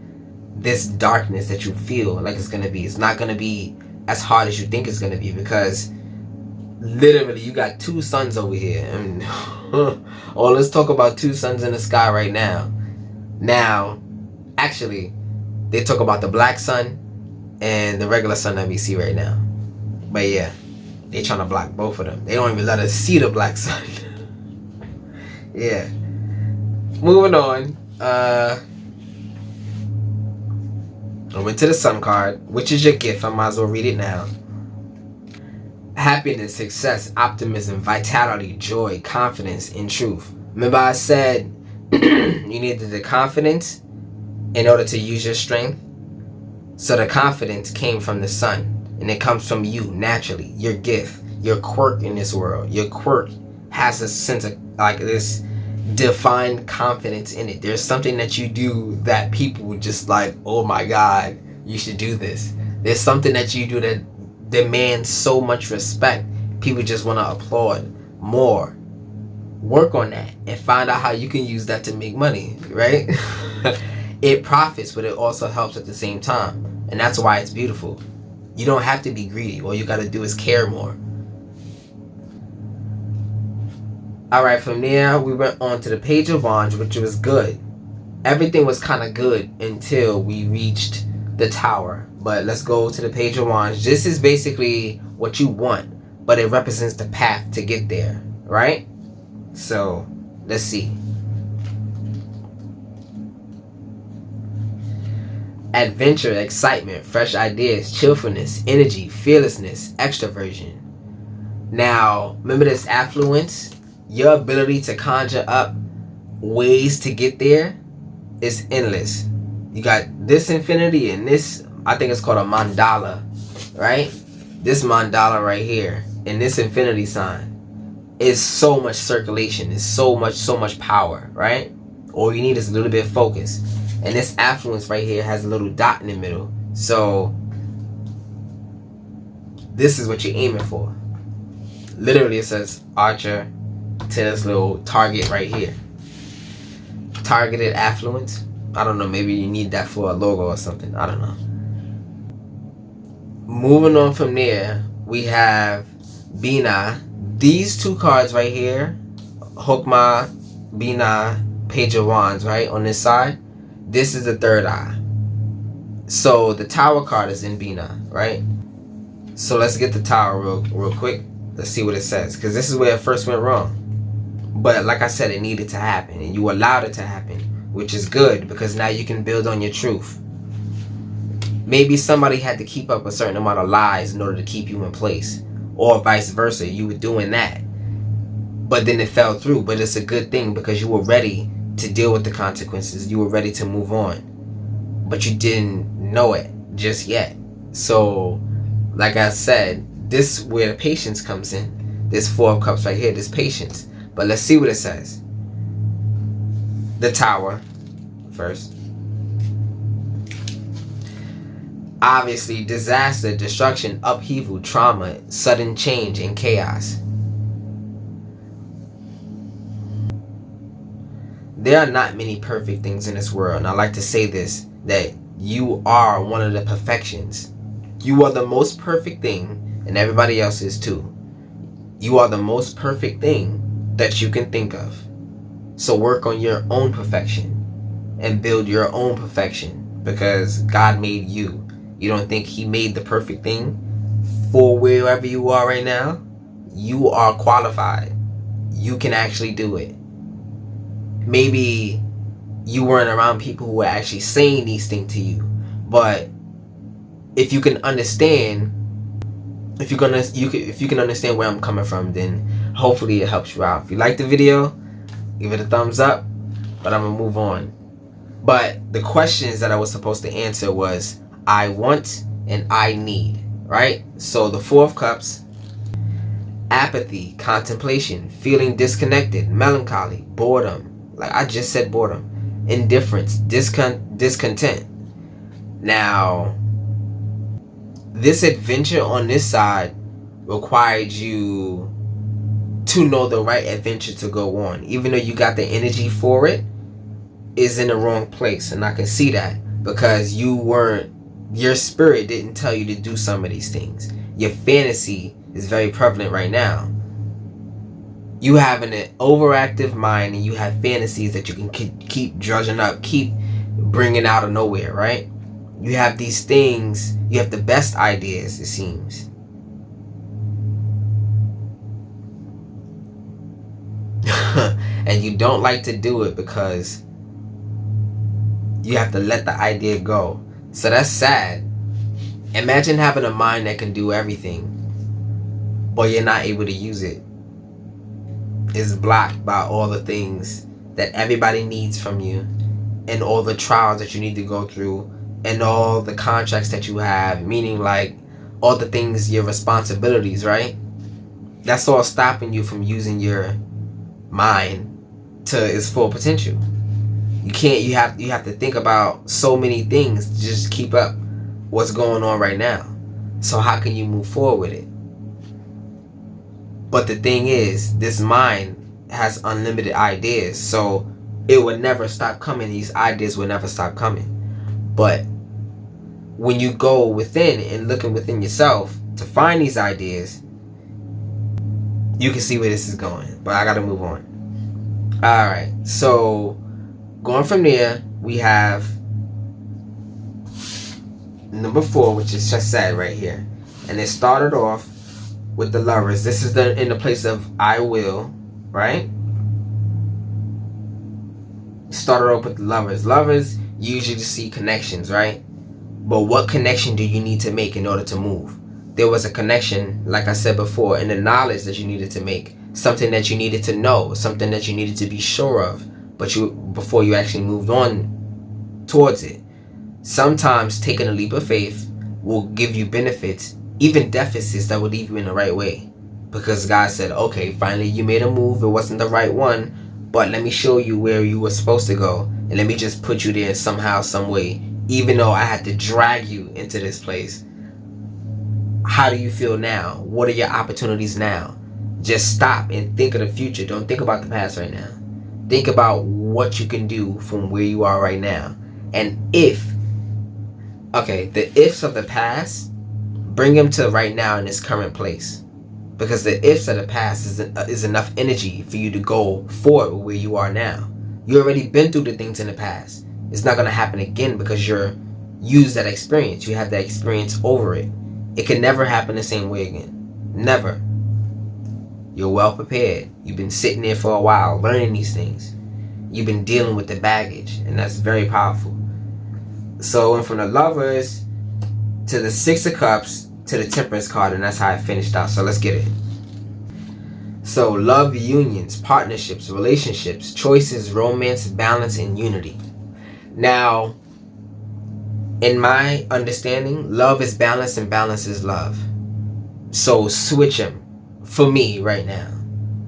this darkness that you feel like it's gonna be. It's not gonna be as hard as you think it's gonna be, because literally you got two suns over here. And oh, let's talk about two suns in the sky right now. Now, actually, they talk about the black sun and the regular sun that we see right now. But yeah, they trying to block both of them. They don't even let us see the black sun. Yeah. Moving on. I went to the sun card, which is your gift. I might as well read it now. Happiness, success, optimism, vitality, joy, confidence, and truth. Remember I said you needed the confidence in order to use your strength? So the confidence came from the sun, and it comes from you naturally. Your gift, your quirk in this world. Your quirk has a sense of like this defined confidence in it. There's something that you do that people just like, oh my God, you should do this. There's something that you do that demands so much respect. People just want to applaud more. Work on that and find out how you can use that to make money, right? It profits, but it also helps at the same time. And that's why it's beautiful. You don't have to be greedy. All you got to do is care more. Alright, from there we went on to the Page of Wands, which was good. Everything was kind of good until we reached the Tower. But let's go to the Page of Wands. This is basically what you want, but it represents the path to get there, right? So, let's see. Adventure, excitement, fresh ideas, cheerfulness, energy, fearlessness, extroversion. Now, remember this affluence? Your ability to conjure up ways to get there is endless. You got this infinity and this, I think it's called a mandala, right? This mandala right here and this infinity sign is so much circulation. It's so much power, right? All you need is a little bit of focus. And this affluence right here has a little dot in the middle. So this is what you're aiming for. Literally it says Archer to this little target right here. Targeted affluence. I don't know, maybe you need that for a logo or something. I don't know. Moving on from there, we have Bina. These two cards right here, Hokmah, Bina, Page of Wands, right? On this side, this is the third eye. So the Tower card is in Bina, right? So let's get the Tower real quick. Let's see what it says, because this is where it first went wrong. But like I said, it needed to happen, and you allowed it to happen, which is good, because now you can build on your truth. Maybe somebody had to keep up a certain amount of lies in order to keep you in place, or vice versa. You were doing that, but then it fell through. But it's a good thing, because you were ready to deal with the consequences. You were ready to move on, but you didn't know it just yet. So like I said, this is where the patience comes in. This Four of Cups right here, this patience. But let's see what it says. The Tower first. Obviously, disaster, destruction, upheaval, trauma, sudden change, and chaos. There are not many perfect things in this world. And I like to say this, that you are one of the perfections. You are the most perfect thing, and everybody else is too. You are the most perfect thing that you can think of. So work on your own perfection and build your own perfection, because God made you. You don't think He made the perfect thing for wherever you are right now? You are qualified. You can actually do it. Maybe you weren't around people who were actually saying these things to you, but if you can understand, if you can understand where I'm coming from, then hopefully it helps you out. If you like the video, give it a thumbs up, but I'm gonna move on. But the questions that I was supposed to answer was I want and I need, right? So the Four of Cups, apathy, contemplation, feeling disconnected, melancholy, boredom. Like I just said, boredom, indifference, discontent. Now, this adventure on this side required you to know the right adventure to go on. Even though you got the energy for it, is in the wrong place. And I can see that because your spirit didn't tell you to do some of these things. Your fantasy is very prevalent right now. You have an overactive mind and you have fantasies that you can keep drudging up, keep bringing out of nowhere, right? You have these things, you have the best ideas, it seems. And you don't like to do it because you have to let the idea go. So that's sad. Imagine having a mind that can do everything, but you're not able to use it. It's blocked by all the things that everybody needs from you, and all the trials that you need to go through, and all the contracts that you have, meaning like all the things, your responsibilities, right? That's all stopping you from using your mind to its full potential. You have to think about so many things to just keep up what's going on right now. So how can you move forward with it? But the thing is, this mind has unlimited ideas, so it would never stop coming. These ideas will never stop coming. But when you go within and looking within yourself to find these ideas, you can see where this is going. But I gotta move on. Alright, so going from there, we have number 4, which is just sad right here. And it started off with the Lovers. This is in the place of I will, right? Started off with the Lovers. Lovers, you usually see connections, right? But what connection do you need to make in order to move? There was a connection, like I said before, in the knowledge that you needed to make. Something that you needed to know. Something that you needed to be sure of. But before you actually moved on towards it. Sometimes taking a leap of faith will give you benefits, even deficits that will leave you in the right way. Because God said, okay, finally you made a move. It wasn't the right one, but let me show you where you were supposed to go. And let me just put you there somehow, some way. Even though I had to drag you into this place. How do you feel now? What are your opportunities now? Just stop and think of the future. Don't think about the past right now. Think about what you can do from where you are right now. And the ifs of the past, bring them to right now in this current place. Because the ifs of the past is enough energy for you to go forward where you are now. You already been through the things in the past. It's not going to happen again because you're used that experience. You have that experience over it. It can never happen the same way again. Never. You're well prepared. You've been sitting there for a while learning these things. You've been dealing with the baggage, and that's very powerful. So went from the Lovers to the 6 of Cups to the Temperance card, and that's how I finished out. So let's get it. So love, unions, partnerships, relationships, choices, romance, balance, and unity. Now, in my understanding, love is balance and balance is love. So switch them for me right now.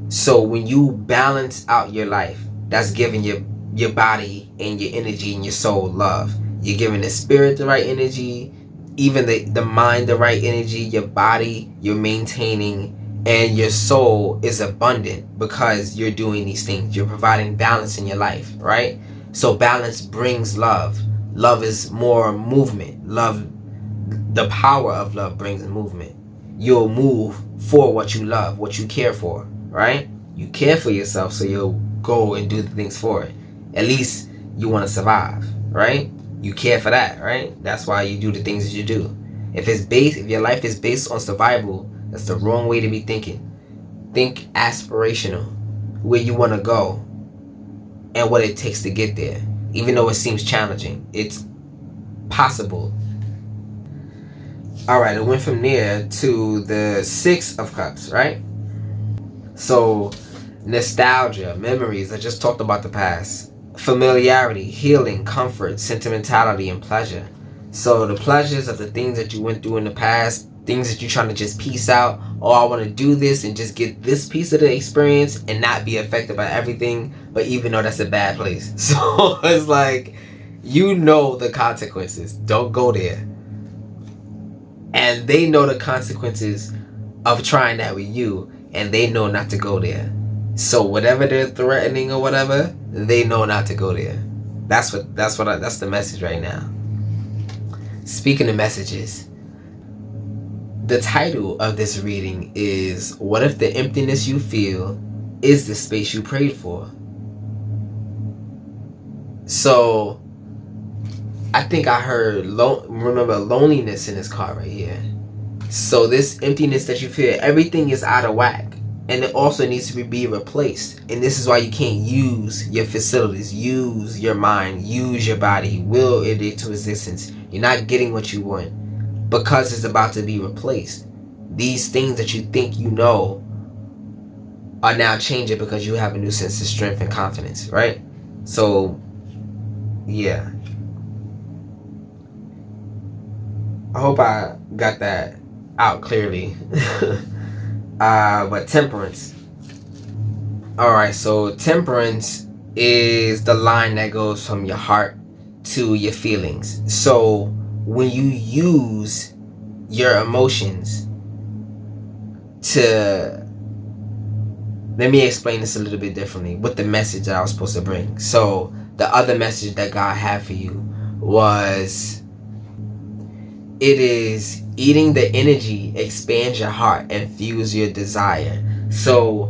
So when you balance out your life, that's giving your body and your energy and your soul love. You're giving the spirit the right energy, even the mind the right energy, your body you're maintaining, and your soul is abundant because you're doing these things. You're providing balance in your life, right? So balance brings love. Love is more movement. Love, the power of love brings movement. You'll move for what you love, what you care for, right? You care for yourself, so you'll go and do the things for it. At least you want to survive, right? You care for that, right? That's why you do the things that you do. If your life is based on survival, that's the wrong way to be thinking. Think aspirational, where you want to go and what it takes to get there. Even though it seems challenging, it's possible. Alright, it went from there to the 6 of Cups, right? So, nostalgia, memories, I just talked about the past. Familiarity, healing, comfort, sentimentality, and pleasure. So the pleasures of the things that you went through in the past things that you're trying to just piece out. Oh, I want to do this and just get this piece of the experience and not be affected by everything. But even though that's a bad place. So it's like, you know the consequences. Don't go there. And they know the consequences of trying that with you. And they know not to go there. So whatever they're threatening or whatever, they know not to go there. That's the message right now. Speaking of messages, the title of this reading is, what if the emptiness you feel is the space you prayed for? So I think I heard remember loneliness in this card right here. So this emptiness that you feel, everything is out of whack. And it also needs to be replaced. And this is why you can't use your facilities, use your mind, use your body, will it into existence. You're not getting what you want because it's about to be replaced. These things that you think you know are now changing because you have a new sense of strength and confidence, right? So, yeah. I hope I got that out clearly. But temperance. Alright, so temperance is the line that goes from your heart to your feelings. So when you use your emotions to, let me explain this a little bit differently with the message that I was supposed to bring. So the other message that God had for you was, it is eating the energy expands your heart and fuels your desire. So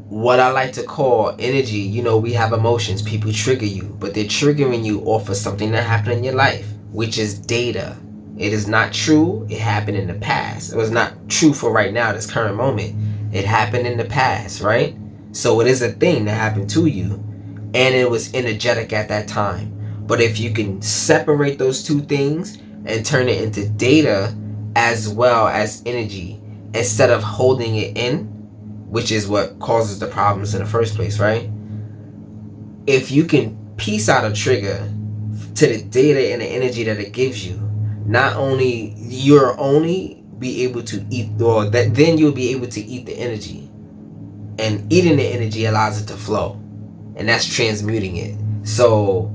what I like to call energy, you know, we have emotions, people trigger you, but they're triggering you off of something that happened in your life, which is data. It is not true. It happened in the past. It was not true for right now, this current moment. It happened in the past, right? So it is a thing that happened to you, and it was energetic at that time. But if you can separate those two things and turn it into data as well as energy, instead of holding it in, which is what causes the problems in the first place, right? If you can piece out a trigger to the data and the energy that it gives you, not only you'll only be able to eat, or that then you'll be able to eat the energy, and eating the energy allows it to flow, and that's transmuting it. So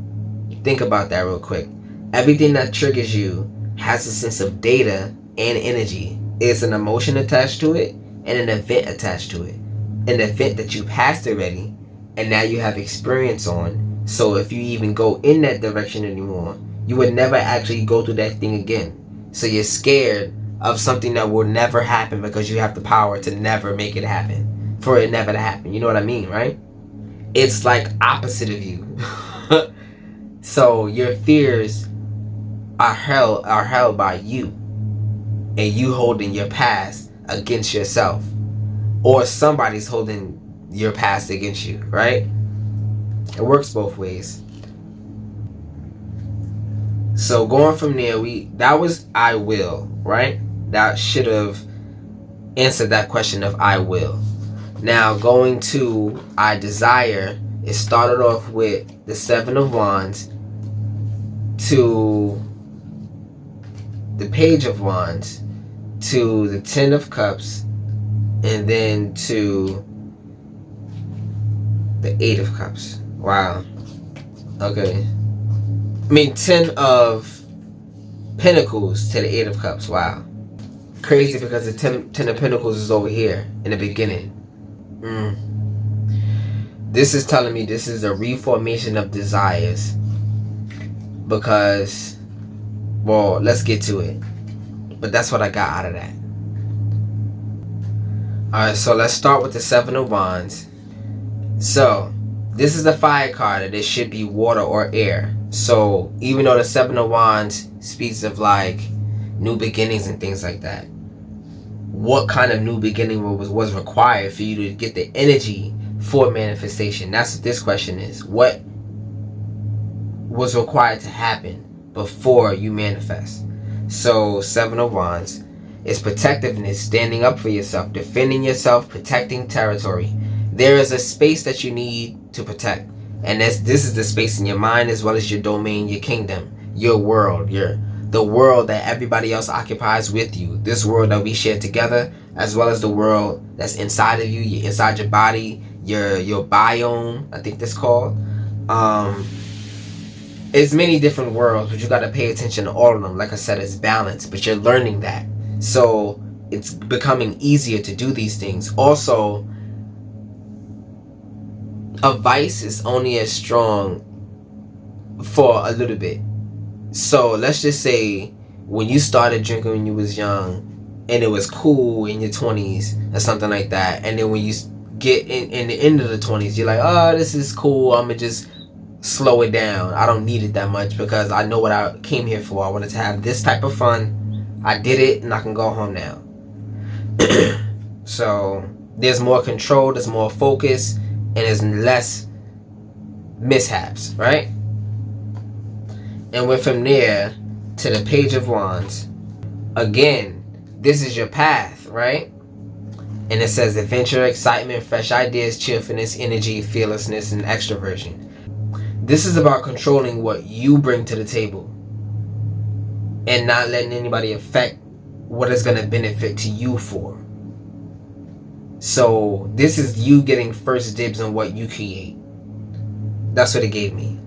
think about that real quick. Everything that triggers you has a sense of data and energy. It's an emotion attached to it and an event attached to it. An event that you passed already and now you have experience on. So if you even go in that direction anymore, you would never actually go through that thing again. So you're scared of something that will never happen because you have the power to never make it happen. For it never to happen. You know what I mean, right? It's like opposite of you. So your fears are held by you, and you holding your past against yourself, or somebody's holding your past against you, right? It works both ways. So going from there, that was I will, right? That should have answered that question of I will. Now going to I desire, it started off with the 7 of Wands to the Page of Wands to the 10 of Cups, and then to the 8 of Cups. Wow. Okay. I mean 10 of Pentacles to the 8 of Cups. Wow. Crazy, because the 10 of Pentacles is over here in the beginning. This is telling me this is a reformation of desires. Because, well, let's get to it. But that's what I got out of that. Alright, so let's start with the 7 of Wands. So, this is the fire card, and it should be water or air. So, even though the 7 of Wands speaks of like new beginnings and things like that, what kind of new beginning was required for you to get the energy for manifestation? That's what this question is. What was required to happen before you manifest? So 7 of Wands is protectiveness, standing up for yourself, defending yourself, protecting territory. There is a space that you need to protect, and this is the space in your mind as well as your domain, your kingdom, your world, the world that everybody else occupies with you, this world that we share together, as well as the world that's inside of you, inside your body, your biome, I think that's called. It's many different worlds, but you got to pay attention to all of them. Like I said, it's balance, but you're learning that. So it's becoming easier to do these things. Also, a vice is only as strong for a little bit. So let's just say when you started drinking when you was young and it was cool in your 20s or something like that, and then when you get in the end of the 20s, you're like, oh, this is cool, I'm gonna just slow it down. I don't need it that much because I know what I came here for. I wanted to have this type of fun. I did it and I can go home now. So there's more control, there's more focus, and there's less mishaps, right? And went from there to the Page of Wands. Again, this is your path, right? And it says adventure, excitement, fresh ideas, cheerfulness, energy, fearlessness, and extroversion. This is about controlling what you bring to the table and not letting anybody affect what is going to benefit to you for. So this is you getting first dibs on what you create. That's what it gave me.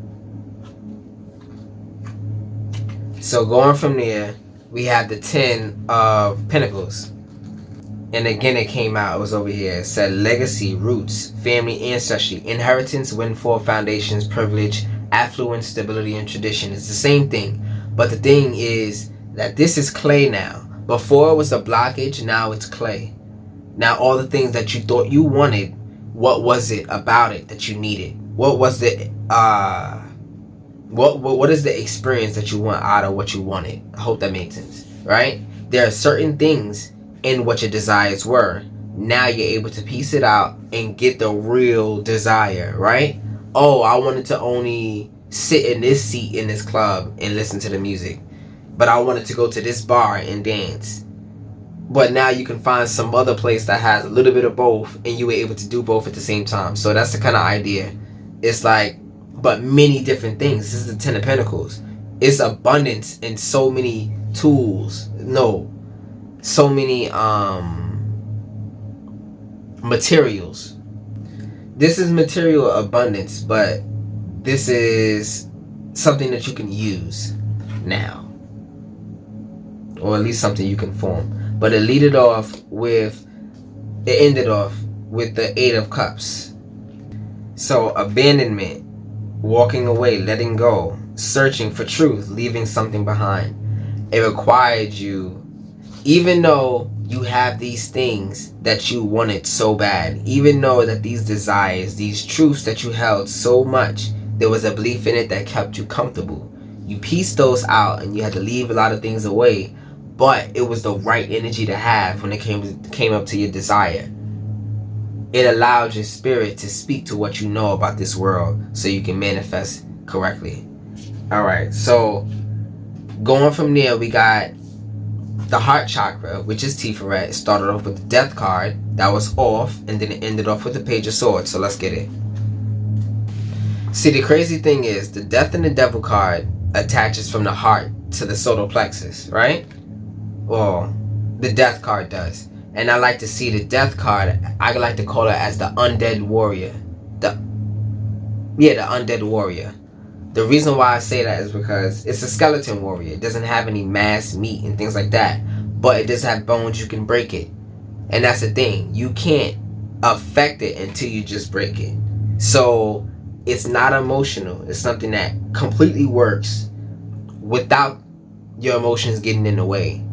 So going from there, we have the 10 of Pentacles. And again, it came out, it was over here. It said legacy, roots, family, ancestry, inheritance, windfall, foundations, privilege, affluence, stability, and tradition. It's the same thing. But the thing is that this is clay now. Before it was a blockage, now it's clay. Now all the things that you thought you wanted, what was it about it that you needed? What was the what is the experience that you want out of what you wanted? I hope that makes sense, right? There are certain things in what your desires were. Now you're able to piece it out and get the real desire, right? Oh, I wanted to only sit in this seat in this club and listen to the music, but I wanted to go to this bar and dance. But now you can find some other place that has a little bit of both, and you were able to do both at the same time. So that's the kind of idea. It's like, but many different things. This is the 10 of Pentacles. It's abundance in so many tools. No, so many materials. This is material abundance, but this is something that you can use now, or at least something you can form. But it ended off with the 8 of Cups. So abandonment, walking away, letting go, searching for truth, leaving something behind. It required you, even though you have these things that you wanted so bad, even though that these desires, these truths that you held so much, there was a belief in it that kept you comfortable. You pieced those out and you had to leave a lot of things away, but it was the right energy to have when it came up to your desire. It allowed your spirit to speak to what you know about this world so you can manifest correctly. Alright, so going from there, we got the heart chakra, which is Tiferet. It started off with the death card. That was off, and then it ended off with the Page of Swords. So let's get it. See, the crazy thing is, the death and the devil card attaches from the heart to the solar plexus, right? Well, the death card does. And I like to see the death card, I like to call it as the undead warrior. The undead warrior. The reason why I say that is because it's a skeleton warrior. It doesn't have any mass meat and things like that. But it does have bones, you can break it. And that's the thing. You can't affect it until you just break it. So it's not emotional. It's something that completely works without your emotions getting in the way.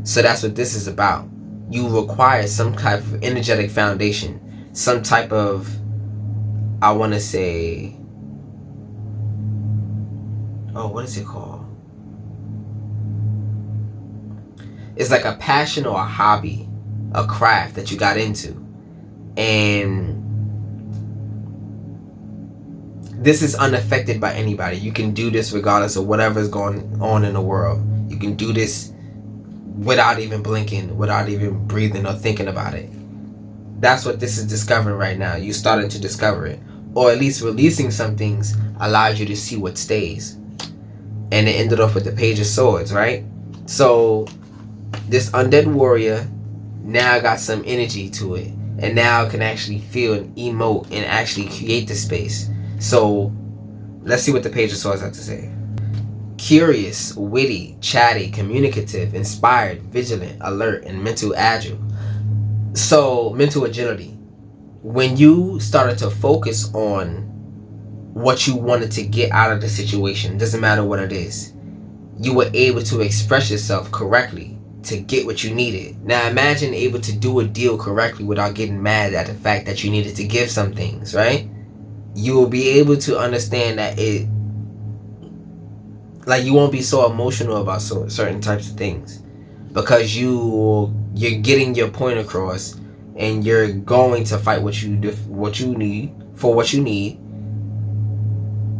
So that's what this is about. You require some type of energetic foundation. Some type of, I want to say, what is it called? It's like a passion or a hobby, a craft that you got into. And this is unaffected by anybody. You can do this regardless of whatever's going on in the world. You can do this without even blinking, without even breathing or thinking about it. That's what this is discovering right now. You're starting to discover it. Or at least releasing some things allows you to see what stays. and it ended off with the Page of Swords, right? So this undead warrior now got some energy to it, and now can actually feel and emote and actually create the space. So let's see what the Page of Swords have to say. Curious, witty, chatty, communicative, inspired, vigilant, alert, and mental agile. So mental agility. When you started to focus on what you wanted to get out of the situation, doesn't matter what it is, you were able to express yourself correctly to get what you needed. Now imagine able to do a deal correctly without getting mad at the fact that you needed to give some things, right? You will be able to understand that it, like, you won't be so emotional about certain types of things, because you're getting your point across, and you're going to fight what you need for what you need,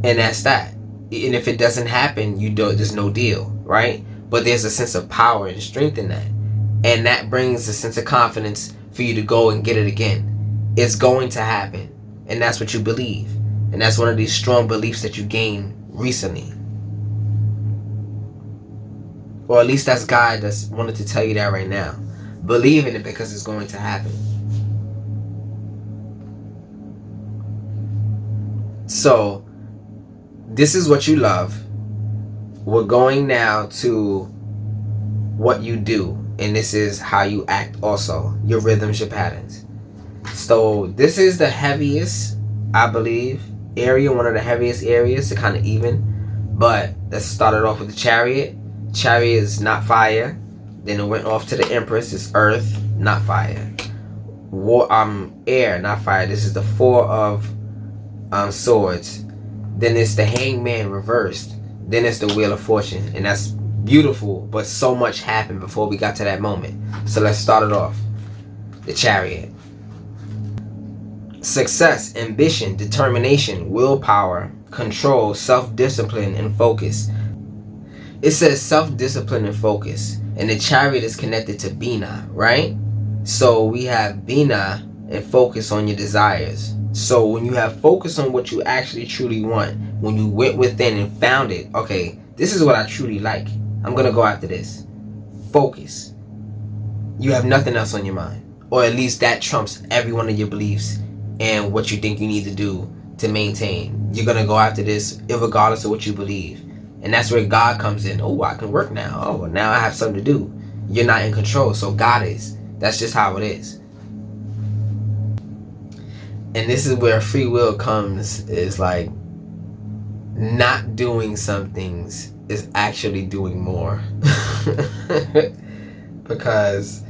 and that's that. And if it doesn't happen, there's no deal, right? But there's a sense of power and strength in that, and that brings a sense of confidence for you to go and get it again. It's going to happen, and that's what you believe, and that's one of these strong beliefs that you gained recently. Or at least that's God that's wanted to tell you that right now. Believe in it because it's going to happen. So, this is what you love. We're going now to what you do. And this is how you act also. Your rhythms, your patterns. So, this is the heaviest, I believe, area. One of the heaviest areas to kind of even. But let's start it off with the Chariot. Chariot is not fire. Then it went off to the Empress. It's earth, not fire. Air, not fire. This is the Four of Swords. Then it's the Hangman reversed. Then it's the Wheel of Fortune, and that's beautiful. But so much happened before we got to that moment. So let's start it off. The Chariot. Success, ambition, determination, willpower, control, self-discipline, and focus. It says self-discipline and focus, and the Chariot is connected to Bina, right? So we have Bina and focus on your desires. So when you have focus on what you actually truly want, when you went within and found it, okay, this is what I truly like, I'm gonna go after this. Focus. You have nothing else on your mind, or at least that trumps every one of your beliefs and what you think you need to do to maintain. You're gonna go after this regardless of what you believe. And that's where God comes in. Oh, I can work now. Oh, now I have something to do. You're not in control, so God is. That's just how it is. And this is where free will comes, is like not doing some things is actually doing more. Because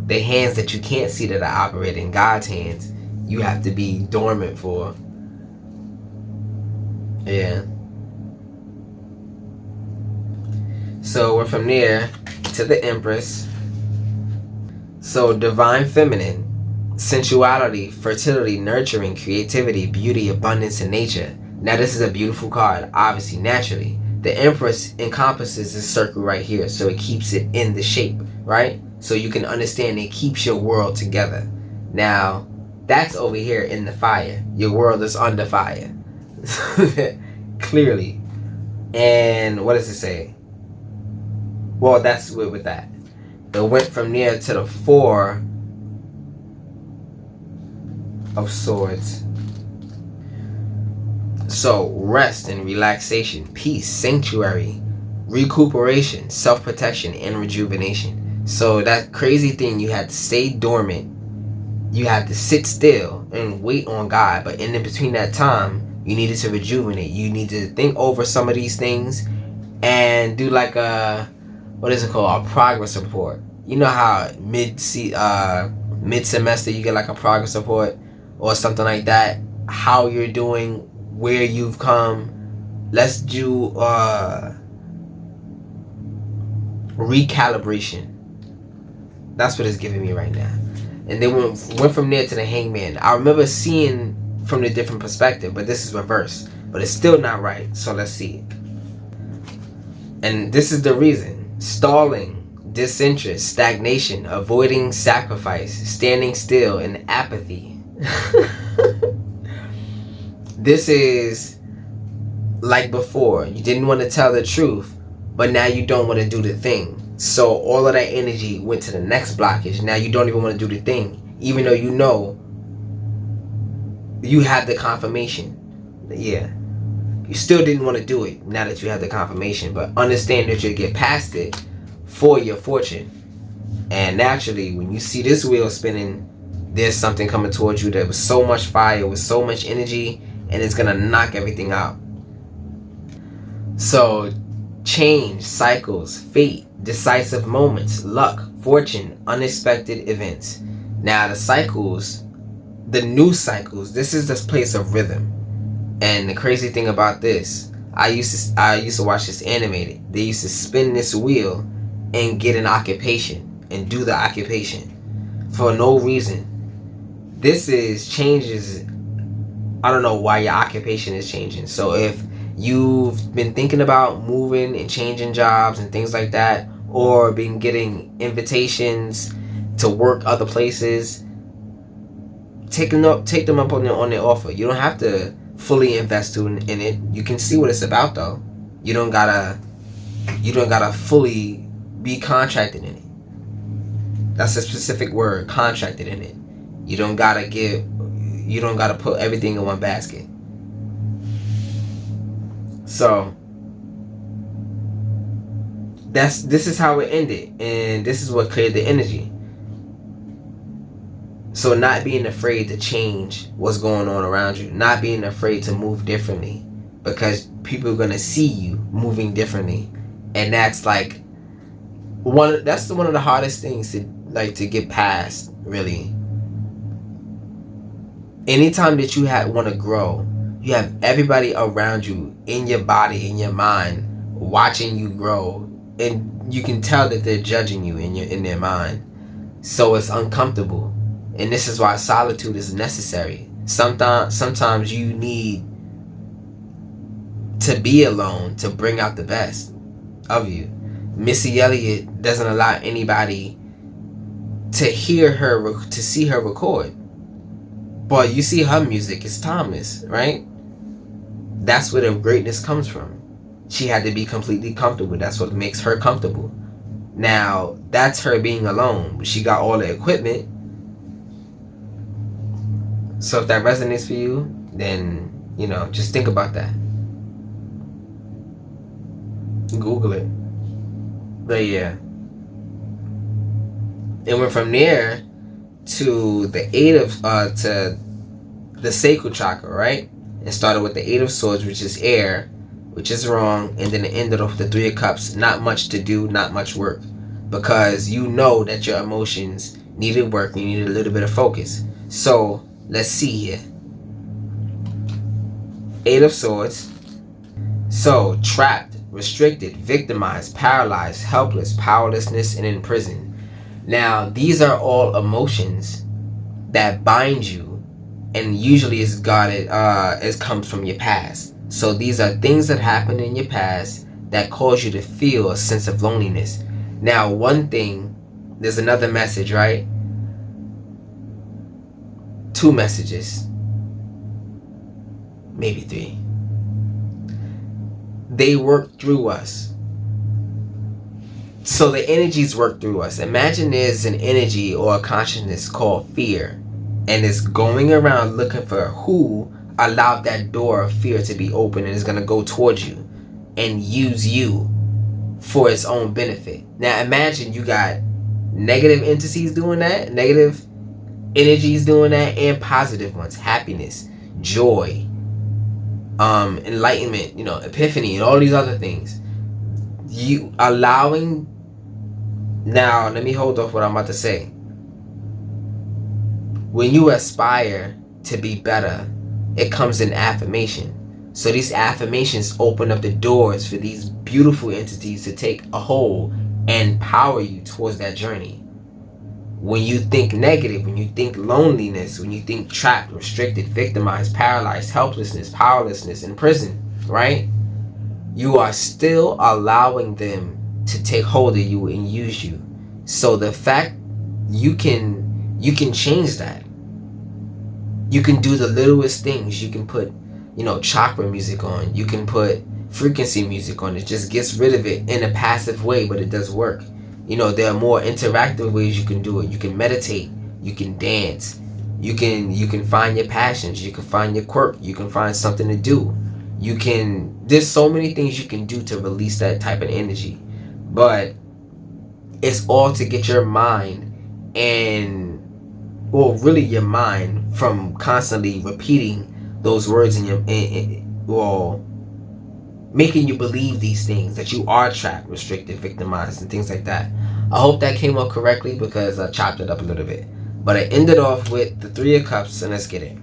the hands that you can't see that are operating, God's hands, you have to be dormant for. Yeah. So we're from there to the Empress. So divine feminine, sensuality, fertility, nurturing, creativity, beauty, abundance, and nature. Now this is a beautiful card, obviously, naturally. The Empress encompasses this circle right here, so it keeps it in the shape, right? So you can understand it keeps your world together. Now, that's over here in the fire. Your world is under fire. Clearly. And what does it say? Well, that's with that. It went from there to the Four of Swords. So, rest and relaxation, peace, sanctuary, recuperation, self-protection, and rejuvenation. So that crazy thing, you had to stay dormant. You had to sit still and wait on God. But in between that time, you needed to rejuvenate. You need to think over some of these things and do like a, what is it called? A progress report. You know how mid-semester you get like a progress report or something like that? How you're doing, where you've come. Let's do recalibration. That's what it's giving me right now. And then went from there to the Hangman. I remember seeing from a different perspective, but this is reversed. But it's still not right, so let's see it. And this is the reason. Stalling, disinterest, stagnation, avoiding sacrifice, standing still, and apathy. This is like before, you didn't want to tell the truth, but now you don't want to do the thing. So all of that energy went to the next blockage. Now you don't even want to do the thing, even though you know you had the confirmation. Yeah, you still didn't want to do it now that you have the confirmation, but understand that you'll get past it for your fortune. And naturally, when you see this wheel spinning, there's something coming towards you that was so much fire, with so much energy, and it's gonna knock everything out. So change, cycles, fate, decisive moments, luck, fortune, unexpected events. Now the cycles, the new cycles, this is this place of rhythm. And the crazy thing about this, I used to watch this animated. They used to spin this wheel and get an occupation and do the occupation for no reason. This is changes. I don't know why your occupation is changing. So if you've been thinking about moving and changing jobs and things like that, or been getting invitations to work other places, take them up on their offer. You don't have to fully invest in it. You can see what it's about though. You don't gotta fully be contracted in it. That's a specific word, contracted in it. You don't gotta put everything in one basket. So this is how it ended, and this is what cleared the energy. So not being afraid to change what's going on around you, not being afraid to move differently, because people are gonna see you moving differently, and that's like one of the hardest things to get past, really. Anytime that you want to grow, you have everybody around you, in your body, in your mind, watching you grow, and you can tell that they're judging you in their mind. So it's uncomfortable, and this is why solitude is necessary. Sometimes you need to be alone to bring out the best of you. Missy Elliott doesn't allow anybody to see her record. But you see her music is timeless, right? That's where the greatness comes from. She had to be completely comfortable. That's what makes her comfortable. Now, that's her being alone. She got all the equipment. So if that resonates for you, then, just think about that. Google it. But yeah. It went from there to the to the sacral chakra, right? It started with the 8 of Swords, which is air, which is wrong, and then it ended off with the 3 of Cups. Not much to do, not much work, because you know that your emotions needed work. You needed a little bit of focus. So let's see here. 8 of Swords. So trapped, restricted, victimized, paralyzed, helpless, powerlessness, and in prison. Now, these are all emotions that bind you, and usually is guarded, it comes from your past. So these are things that happened in your past that cause you to feel a sense of loneliness. Now, one thing, there's another message, right? 2 messages, maybe 3. They work through us. So the energies work through us. Imagine there's an energy or a consciousness called fear, and it's going around looking for who allowed that door of fear to be open, and is going to go towards you and use you for its own benefit. Now imagine you got negative entities doing that, negative energies doing that, and positive ones, happiness, joy, enlightenment, epiphany, and all these other things. You allowing. Now, let me hold off what I'm about to say. When you aspire to be better, it comes in affirmation. So these affirmations open up the doors for these beautiful entities to take a hold and power you towards that journey. When you think negative, when you think loneliness, when you think trapped, restricted, victimized, paralyzed, helplessness, powerlessness, in prison, right? You are still allowing them to take hold of you and use you. So the fact you can change that. You can do the littlest things. You can put chakra music on. You can put frequency music on. It just gets rid of it in a passive way, but it does work. There are more interactive ways you can do it. You can meditate. You can dance. You can find your passions. You can find your quirk. You can find something to do. There's so many things you can do to release that type of energy. But it's all to get your mind really your mind from constantly repeating those words making you believe these things, that you are trapped, restricted, victimized, and things like that. I hope that came up correctly because I chopped it up a little bit. But I ended off with the Three of Cups, and let's get it.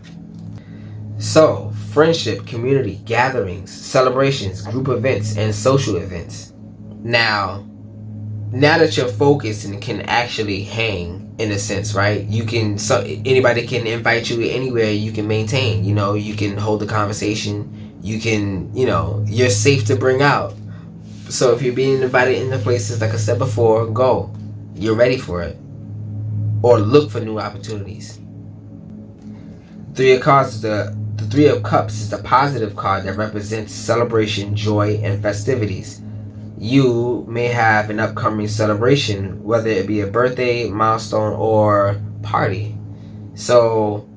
So, friendship, community, gatherings, celebrations, group events, and social events. Now that you're focused and can actually hang, in a sense, right? Anybody can invite you anywhere. You can maintain, you can hold a conversation. You can, you're safe to bring out. So if you're being invited into places, like I said before, go. You're ready for it. Or look for new opportunities. The Three of Cups is a positive card that represents celebration, joy, and festivities. You may have an upcoming celebration, whether it be a birthday, milestone, or party. So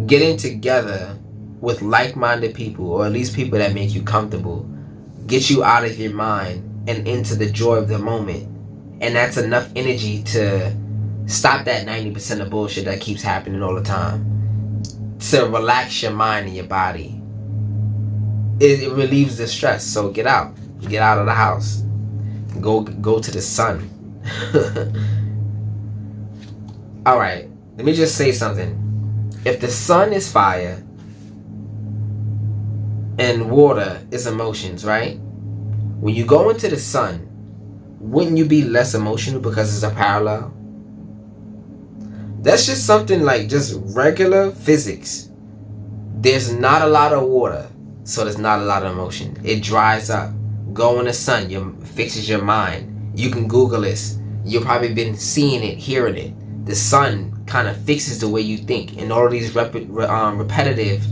getting together with like-minded people, or at least people that make you comfortable, get you out of your mind and into the joy of the moment. And that's enough energy to stop that 90% of bullshit that keeps happening all the time. To relax your mind and your body. It relieves the stress. So get out. Get out of the house. Go to the sun. Alright, let me just say something. If the sun is fire and water is emotions, right? When you go into the sun, wouldn't you be less emotional because it's a parallel? That's just something like just regular physics. There's not a lot of water, so there's not a lot of emotion. It dries up. Go in the sun, fixes your mind. You can Google this. You've probably been seeing it, hearing it. The sun kind of fixes the way you think, and all of these repetitive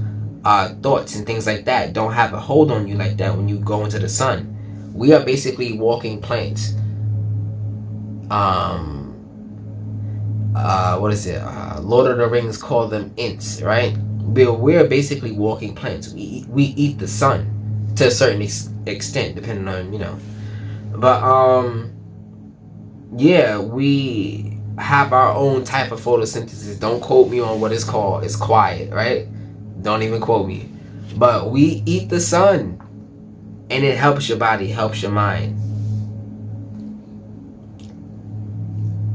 thoughts and things like that don't have a hold on you like that when you go into the sun. We are basically walking plants. What is it? Lord of the Rings call them ints, right? We're basically walking plants. We eat the sun to a certain extent, depending on, But yeah, we have our own type of photosynthesis. Don't quote me on what it's called. It's quiet, right? Don't even quote me. But we eat the sun, and it helps your body, helps your mind.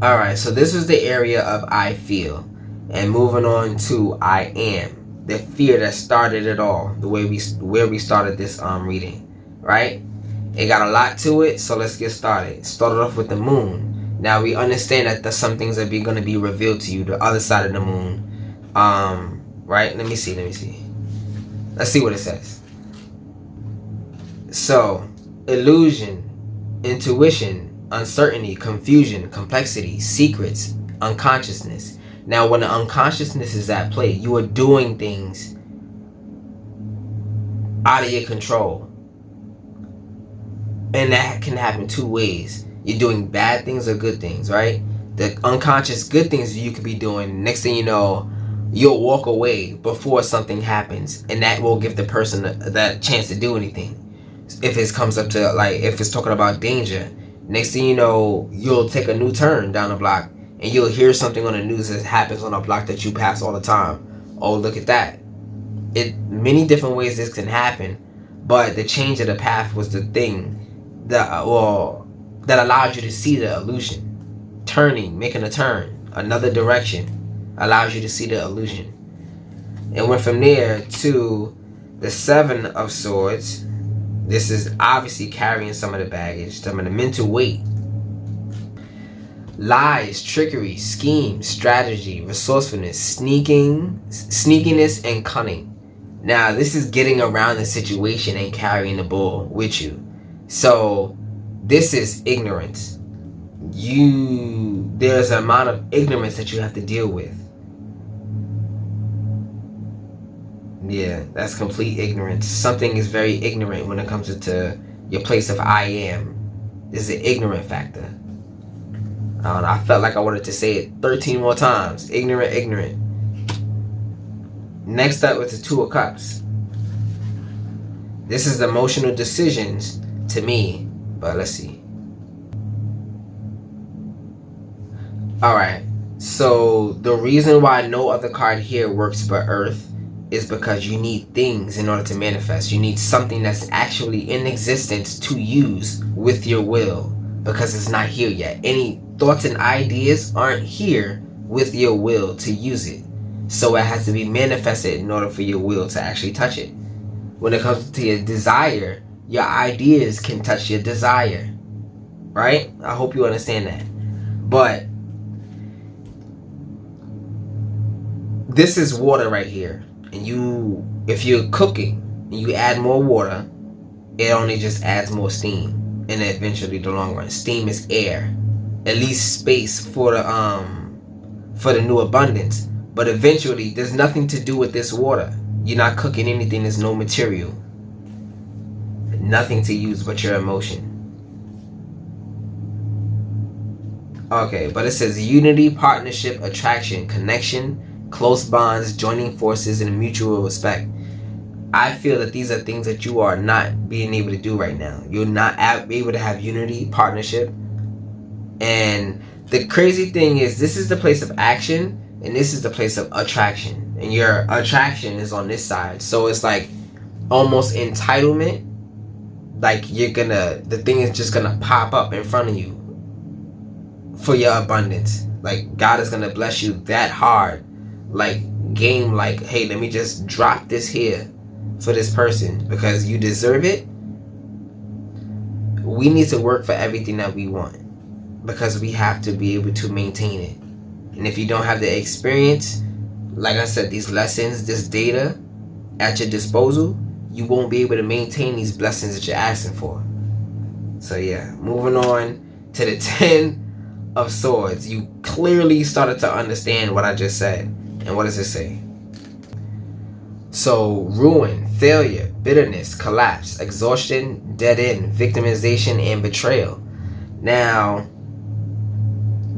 Alright, so this is the area of I feel. And moving on to I am. The fear that started it all. Where we started this reading. Right? It got a lot to it, so let's get started. Started off with the moon. Now we understand that some things are going to be revealed to you. The other side of the moon. Right? Let me see. Let's see what it says. So, illusion, intuition, uncertainty, confusion, complexity, secrets, unconsciousness. Now, when the unconsciousness is at play, you are doing things out of your control. And that can happen two ways. You're doing bad things or good things, right? The unconscious good things you could be doing, next thing you know, you'll walk away before something happens. And that will give the person that chance to do anything. If it comes up to, if it's talking about danger, next thing you know, you'll take a new turn down the block and you'll hear something on the news that happens on a block that you pass all the time. Oh, look at that. Many different ways this can happen, but the change of the path was the thing that allowed you to see the illusion. Turning, making a turn, another direction, allows you to see the illusion. And went from there to the Seven of Swords. This is obviously carrying some of the baggage, some of the mental weight. Lies, trickery, schemes, strategy, resourcefulness, sneakiness, and cunning. Now, this is getting around the situation and carrying the bull with you. So, this is ignorance. There's an amount of ignorance that you have to deal with. Yeah, that's complete ignorance. Something is very ignorant when it comes to your place of I am. This is an ignorant factor. I don't know, I felt like I wanted to say it 13 more times. Ignorant, ignorant. Next up is the Two of Cups. This is the emotional decisions to me, but let's see. Alright, so the reason why no other card here works but Earth is because you need things in order to manifest. You need something that's actually in existence to use with your will, because it's not here yet. Any thoughts and ideas aren't here with your will to use it. So it has to be manifested in order for your will to actually touch it. When it comes to your desire, your ideas can touch your desire. Right? I hope you understand that. But this is water right here. And if you're cooking and you add more water, it only just adds more steam. And eventually the long run. Steam is air. At least space for the new abundance. But eventually there's nothing to do with this water. You're not cooking anything, there's no material. Nothing to use but your emotion. Okay, but it says unity, partnership, attraction, connection, close bonds, joining forces, and mutual respect. I feel that these are things that you are not being able to do right now. You're not able to have unity, partnership. And the crazy thing is, this is the place of action, and this is the place of attraction. And your attraction is on this side. So it's like almost entitlement. Like the thing is just gonna pop up in front of you for your abundance. Like God is gonna bless you that hard. Like hey, let me just drop this here for this person because you deserve it. We need to work for everything that we want because we have to be able to maintain it. And if you don't have the experience, like I said, these lessons, this data at your disposal, you won't be able to maintain these blessings that you're asking for. So yeah, moving on to the 10 of Swords. You clearly started to understand what I just said. And what does it say? So, ruin, failure, bitterness, collapse, exhaustion, dead end, victimization, and betrayal. Now,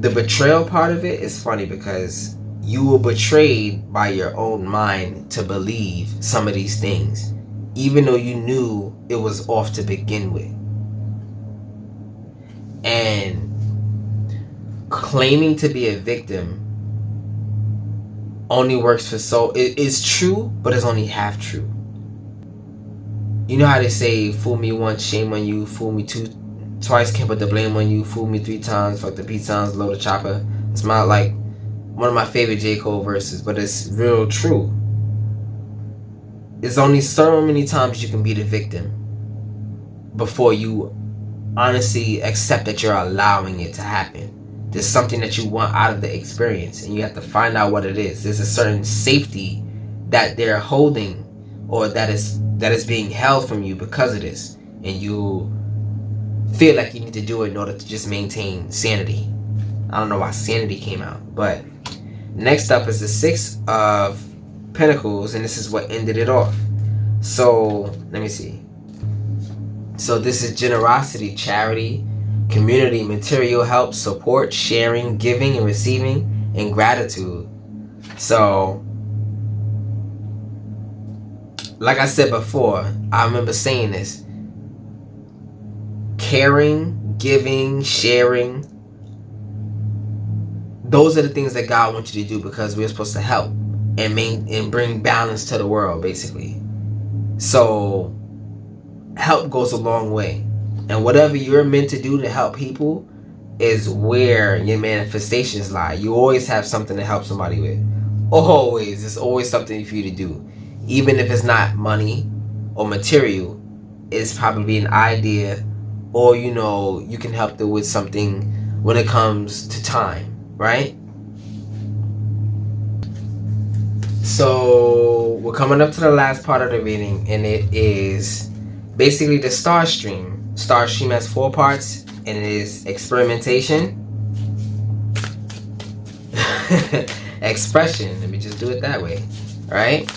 the betrayal part of it is funny because you were betrayed by your own mind to believe some of these things, even though you knew it was off to begin with. And claiming to be a victim only works for it is true, but it's only half true. You know how they say, fool me once, shame on you, fool me twice, can't put the blame on you, fool me 3 times, fuck the Pete times, load the chopper. It's like one of my favorite J. Cole verses, but it's real true. There's only so many times you can be the victim before you honestly accept that you're allowing it to happen. There's something that you want out of the experience, and you have to find out what it is. There's a certain safety that they're holding, or that is being held from you because of this, and you feel like you need to do it in order to just maintain sanity. I don't know why sanity came out, but next up is the 6 of Pentacles, and this is what ended it off. So let me see. So this is generosity, charity, community, material help, support, sharing, giving and receiving, and gratitude. So, like I said before, I remember saying this. Caring, giving, sharing, those are the things that God wants you to do because we're supposed to help and bring balance to the world, basically. So, help goes a long way. And whatever you're meant to do to help people is where your manifestations lie. You always have something to help somebody with. Always. There's always something for you to do. Even if it's not money or material, it's probably an idea, or you can help them with something when it comes to time, right? So we're coming up to the last part of the reading, and it is basically the Starstream. Starstream has 4 parts, and it is experimentation, expression. Let me just do it that way, right?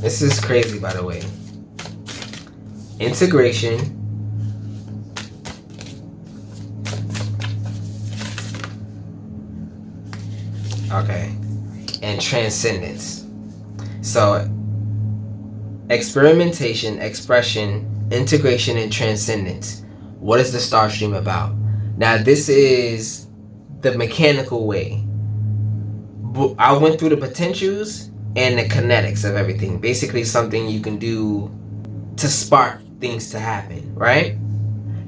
This is crazy, by the way. Integration. Okay. And transcendence. So, experimentation, expression, integration, and transcendence. What is the Starstream about? Now, this is the mechanical way. I went through the potentials and the kinetics of everything. Basically, something you can do to spark things to happen, right?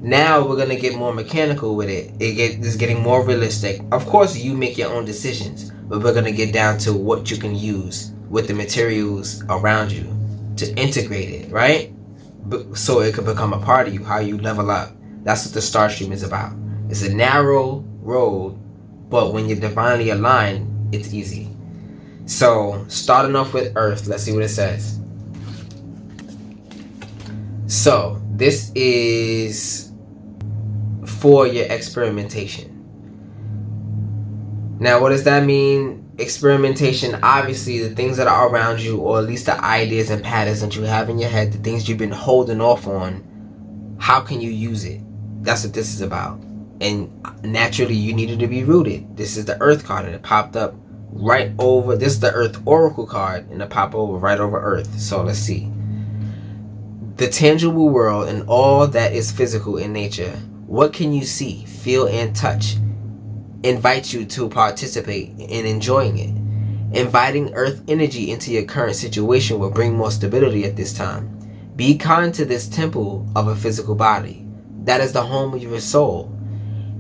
Now we're gonna get more mechanical with it. It's getting more realistic. Of course, you make your own decisions, but we're gonna get down to what you can use with the materials around you to integrate it, right? So it could become a part of you, how you level up. That's what the Starstream is about. It's a narrow road, but when you're divinely aligned, it's easy. So, starting off with Earth, let's see what it says. So, this is for your experimentation. Now, what does that mean? Experimentation, obviously, the things that are around you, or at least the ideas and patterns that you have in your head, the things you've been holding off on, how can you use it? That's what this is about. And naturally, you needed to be rooted. This is the Earth card, and it popped up right over. This is the Earth Oracle card, and it popped over right over Earth. So let's see. The tangible world and all that is physical in nature. What can you see, feel, and touch? Invite you to participate in enjoying it. Inviting Earth energy into your current situation will bring more stability at this time. Be kind to this temple of a physical body. That is the home of your soul.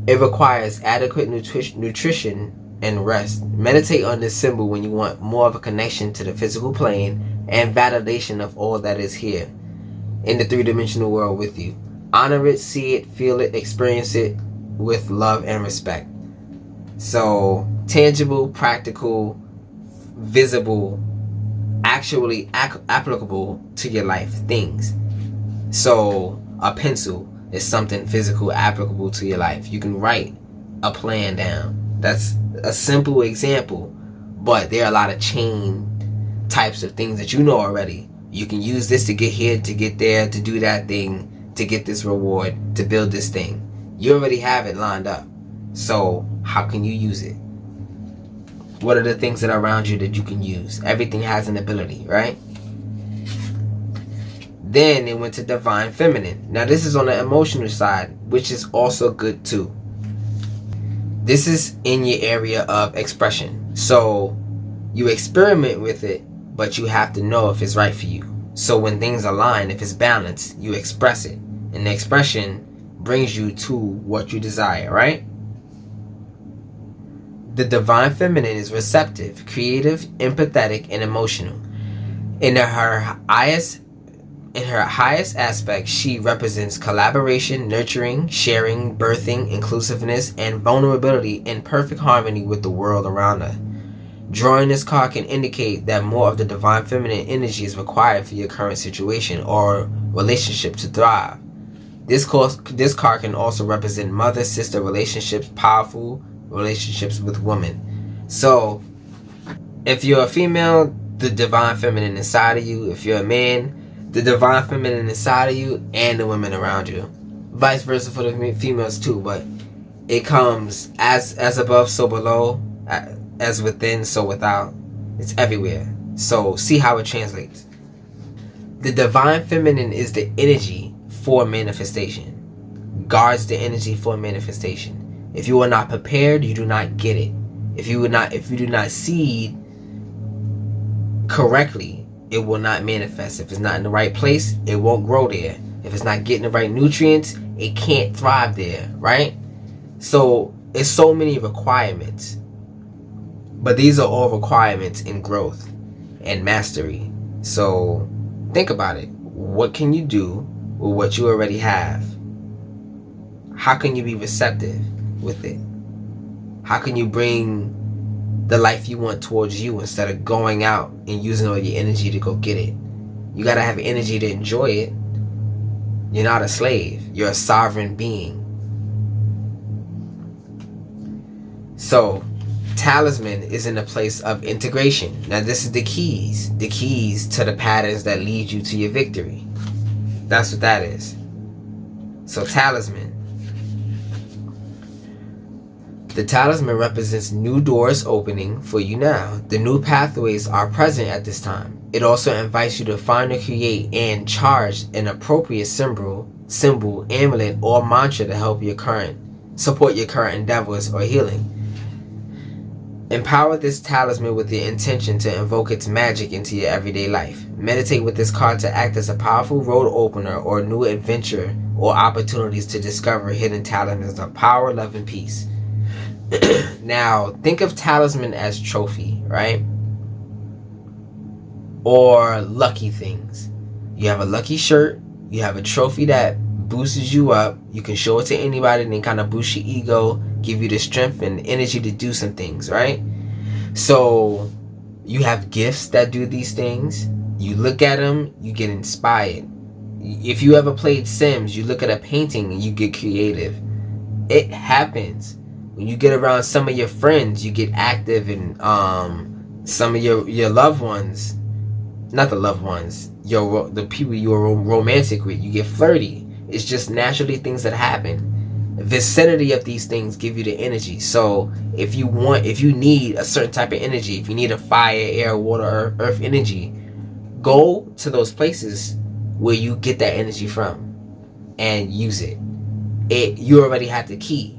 It requires adequate nutrition and rest. Meditate on this symbol when you want more of a connection to the physical plane and validation of all that is here in the three-dimensional world with you. Honor it, see it, feel it, experience it with love and respect. So, tangible, practical, visible, actually applicable to your life things. So, a pencil is something physical applicable to your life. You can write a plan down. That's a simple example, but there are a lot of chain types of things that you know already. You can use this to get here, to get there, to do that thing, to get this reward, to build this thing. You already have it lined up. So how can you use it? What are the things that are around you that you can use? Everything has an ability, right? Then it went to Divine Feminine. Now this is on the emotional side, which is also good too. This is in your area of expression. So you experiment with it, but you have to know if it's right for you. So when things align, if it's balanced, you express it. And the expression brings you to what you desire, right? The Divine Feminine is receptive, creative, empathetic, and emotional. In her highest aspect, she represents collaboration, nurturing, sharing, birthing, inclusiveness, and vulnerability in perfect harmony with the world around her. Drawing this card can indicate that more of the Divine Feminine energy is required for your current situation or relationship to thrive. This card can also represent mother-sister relationships, powerful relationships with women. So, if you're a female, the Divine Feminine inside of you. If you're a man, the Divine Feminine inside of you and the women around you. Vice versa for the females too, but it comes as above, so below, as within, so without. It's everywhere. So see how it translates. The Divine Feminine is the energy for manifestation. Guards the energy for manifestation. If you are not prepared, you do not get it. If you do not seed correctly, it will not manifest. If it's not in the right place, it won't grow there. If it's not getting the right nutrients, it can't thrive there, right? So it's so many requirements. But these are all requirements in growth and mastery. So think about it. What can you do with what you already have? How can you be receptive with it? How can you bring the life you want towards you instead of going out and using all your energy to go get it? You gotta have energy to enjoy it. You're not a slave. You're a sovereign being. So talisman is in a place of integration. Now this is the keys to the patterns that lead you to your victory. That's what that is. So talisman. The talisman represents new doors opening for you now. The new pathways are present at this time. It also invites you to find or create and charge an appropriate symbol, amulet, or mantra to help support your current endeavors or healing. Empower this talisman with the intention to invoke its magic into your everyday life. Meditate with this card to act as a powerful road opener or new adventure or opportunities to discover hidden talismans of power, love, and peace. Now, think of talisman as trophy, right? Or lucky things. You have a lucky shirt. You have a trophy that boosts you up. You can show it to anybody and then kind of boost your ego, give you the strength and energy to do some things, right? So you have gifts that do these things. You look at them, you get inspired. If you ever played Sims, you look at a painting and you get creative. It happens. When you get around some of your friends, you get active, and some of your loved ones, not the loved ones, the people you are romantic with, you get flirty. It's just naturally things that happen. The vicinity of these things give you the energy. So if you need a certain type of energy, if you need a fire, air, water, earth energy, go to those places where you get that energy from and use it. You already have the key.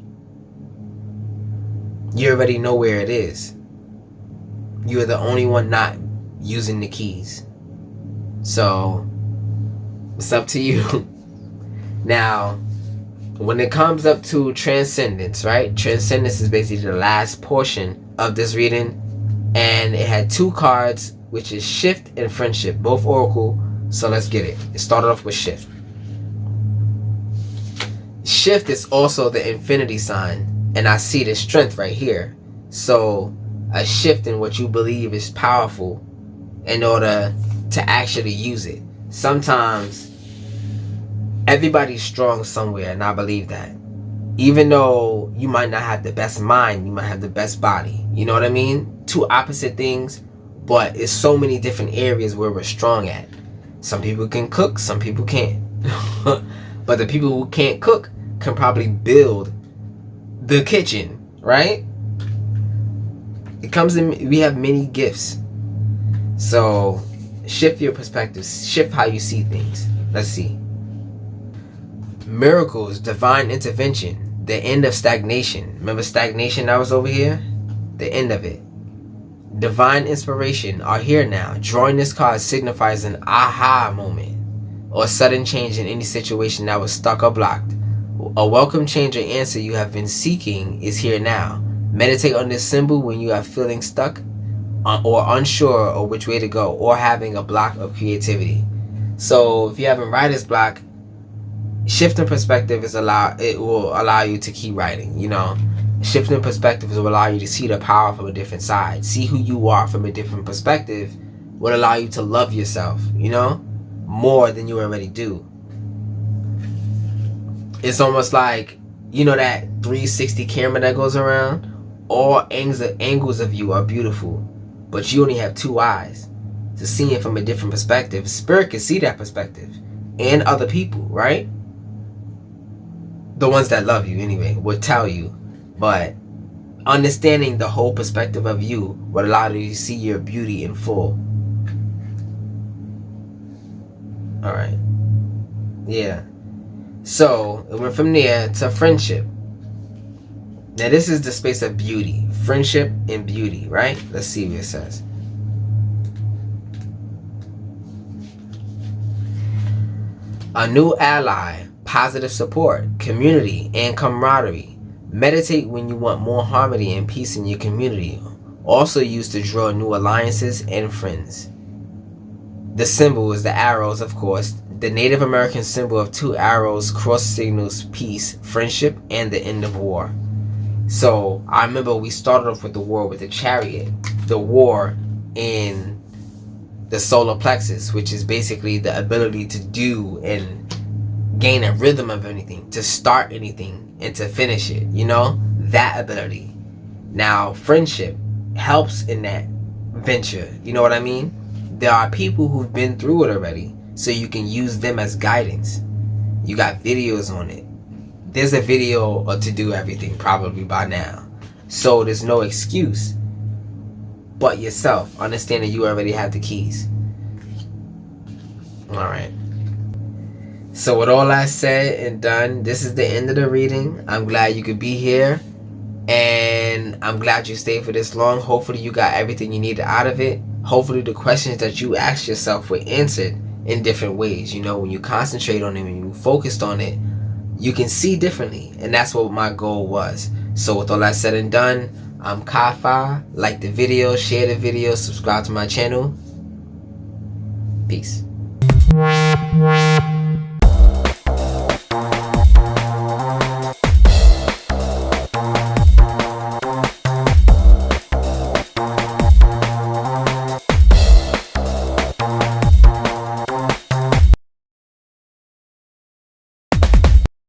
You already know where it is. You are the only one not using the keys. So it's up to you. Now, when it comes up to transcendence, right? Transcendence is basically the last portion of this reading. And it had two cards, which is shift and friendship, both oracle. So let's get it. It started off with shift. Shift is also the infinity sign. And I see the strength right here. So a shift in what you believe is powerful in order to actually use it. Sometimes everybody's strong somewhere, and I believe that. Even though you might not have the best mind, you might have the best body. You know what I mean? Two opposite things, but it's so many different areas where we're strong at. Some people can cook, some people can't. But the people who can't cook can probably build the kitchen, right? It comes in, we have many gifts. So shift your perspective, shift how you see things. Let's see. Miracles, divine intervention, the end of stagnation. Remember stagnation that was over here? The end of it. Divine inspiration are here now. Drawing this card signifies an aha moment or sudden change in any situation that was stuck or blocked. A welcome change or answer you have been seeking is here now. Meditate on this symbol when you are feeling stuck or unsure of which way to go, or having a block of creativity. So if you have a writer's block, shifting perspective will allow you to keep writing. You know, shifting perspective will allow you to see the power from a different side. See who you are from a different perspective will allow you to love yourself, you know, more than you already do. It's almost like, you know, that 360 camera that goes around. All angles of you are beautiful, but you only have two eyes to see it from a different perspective. Spirit can see that perspective, and other people, right? The ones that love you anyway would tell you, but understanding the whole perspective of you would allow you to see your beauty in full. All right. Yeah. So it went from there to friendship. Now this is the space of beauty, friendship and beauty, right? Let's see what it says. A new ally, positive support, community, and camaraderie. Meditate when you want more harmony and peace in your community. Also used to draw new alliances and friends. The symbol is the arrows, of course. The Native American symbol of two arrows cross signals peace, friendship, and the end of war. So I remember we started off with the war with the chariot, the war in the solar plexus, which is basically the ability to do and gain a rhythm of anything, to start anything and to finish it, you know, that ability. Now, friendship helps in that venture. You know what I mean? There are people who've been through it already, so you can use them as guidance. You got videos on it. There's a video to do everything probably by now. So there's no excuse but yourself. Understand that you already have the keys. Alright. So with all I said and done, this is the end of the reading. I'm glad you could be here. And I'm glad you stayed for this long. Hopefully you got everything you needed out of it. Hopefully the questions that you asked yourself were answered in different ways. You know, when you concentrate on it, when you focused on it, you can see differently. And that's what my goal was. So with all that said and done, I'm KyFy. Like the video, share the video, subscribe to my channel. Peace.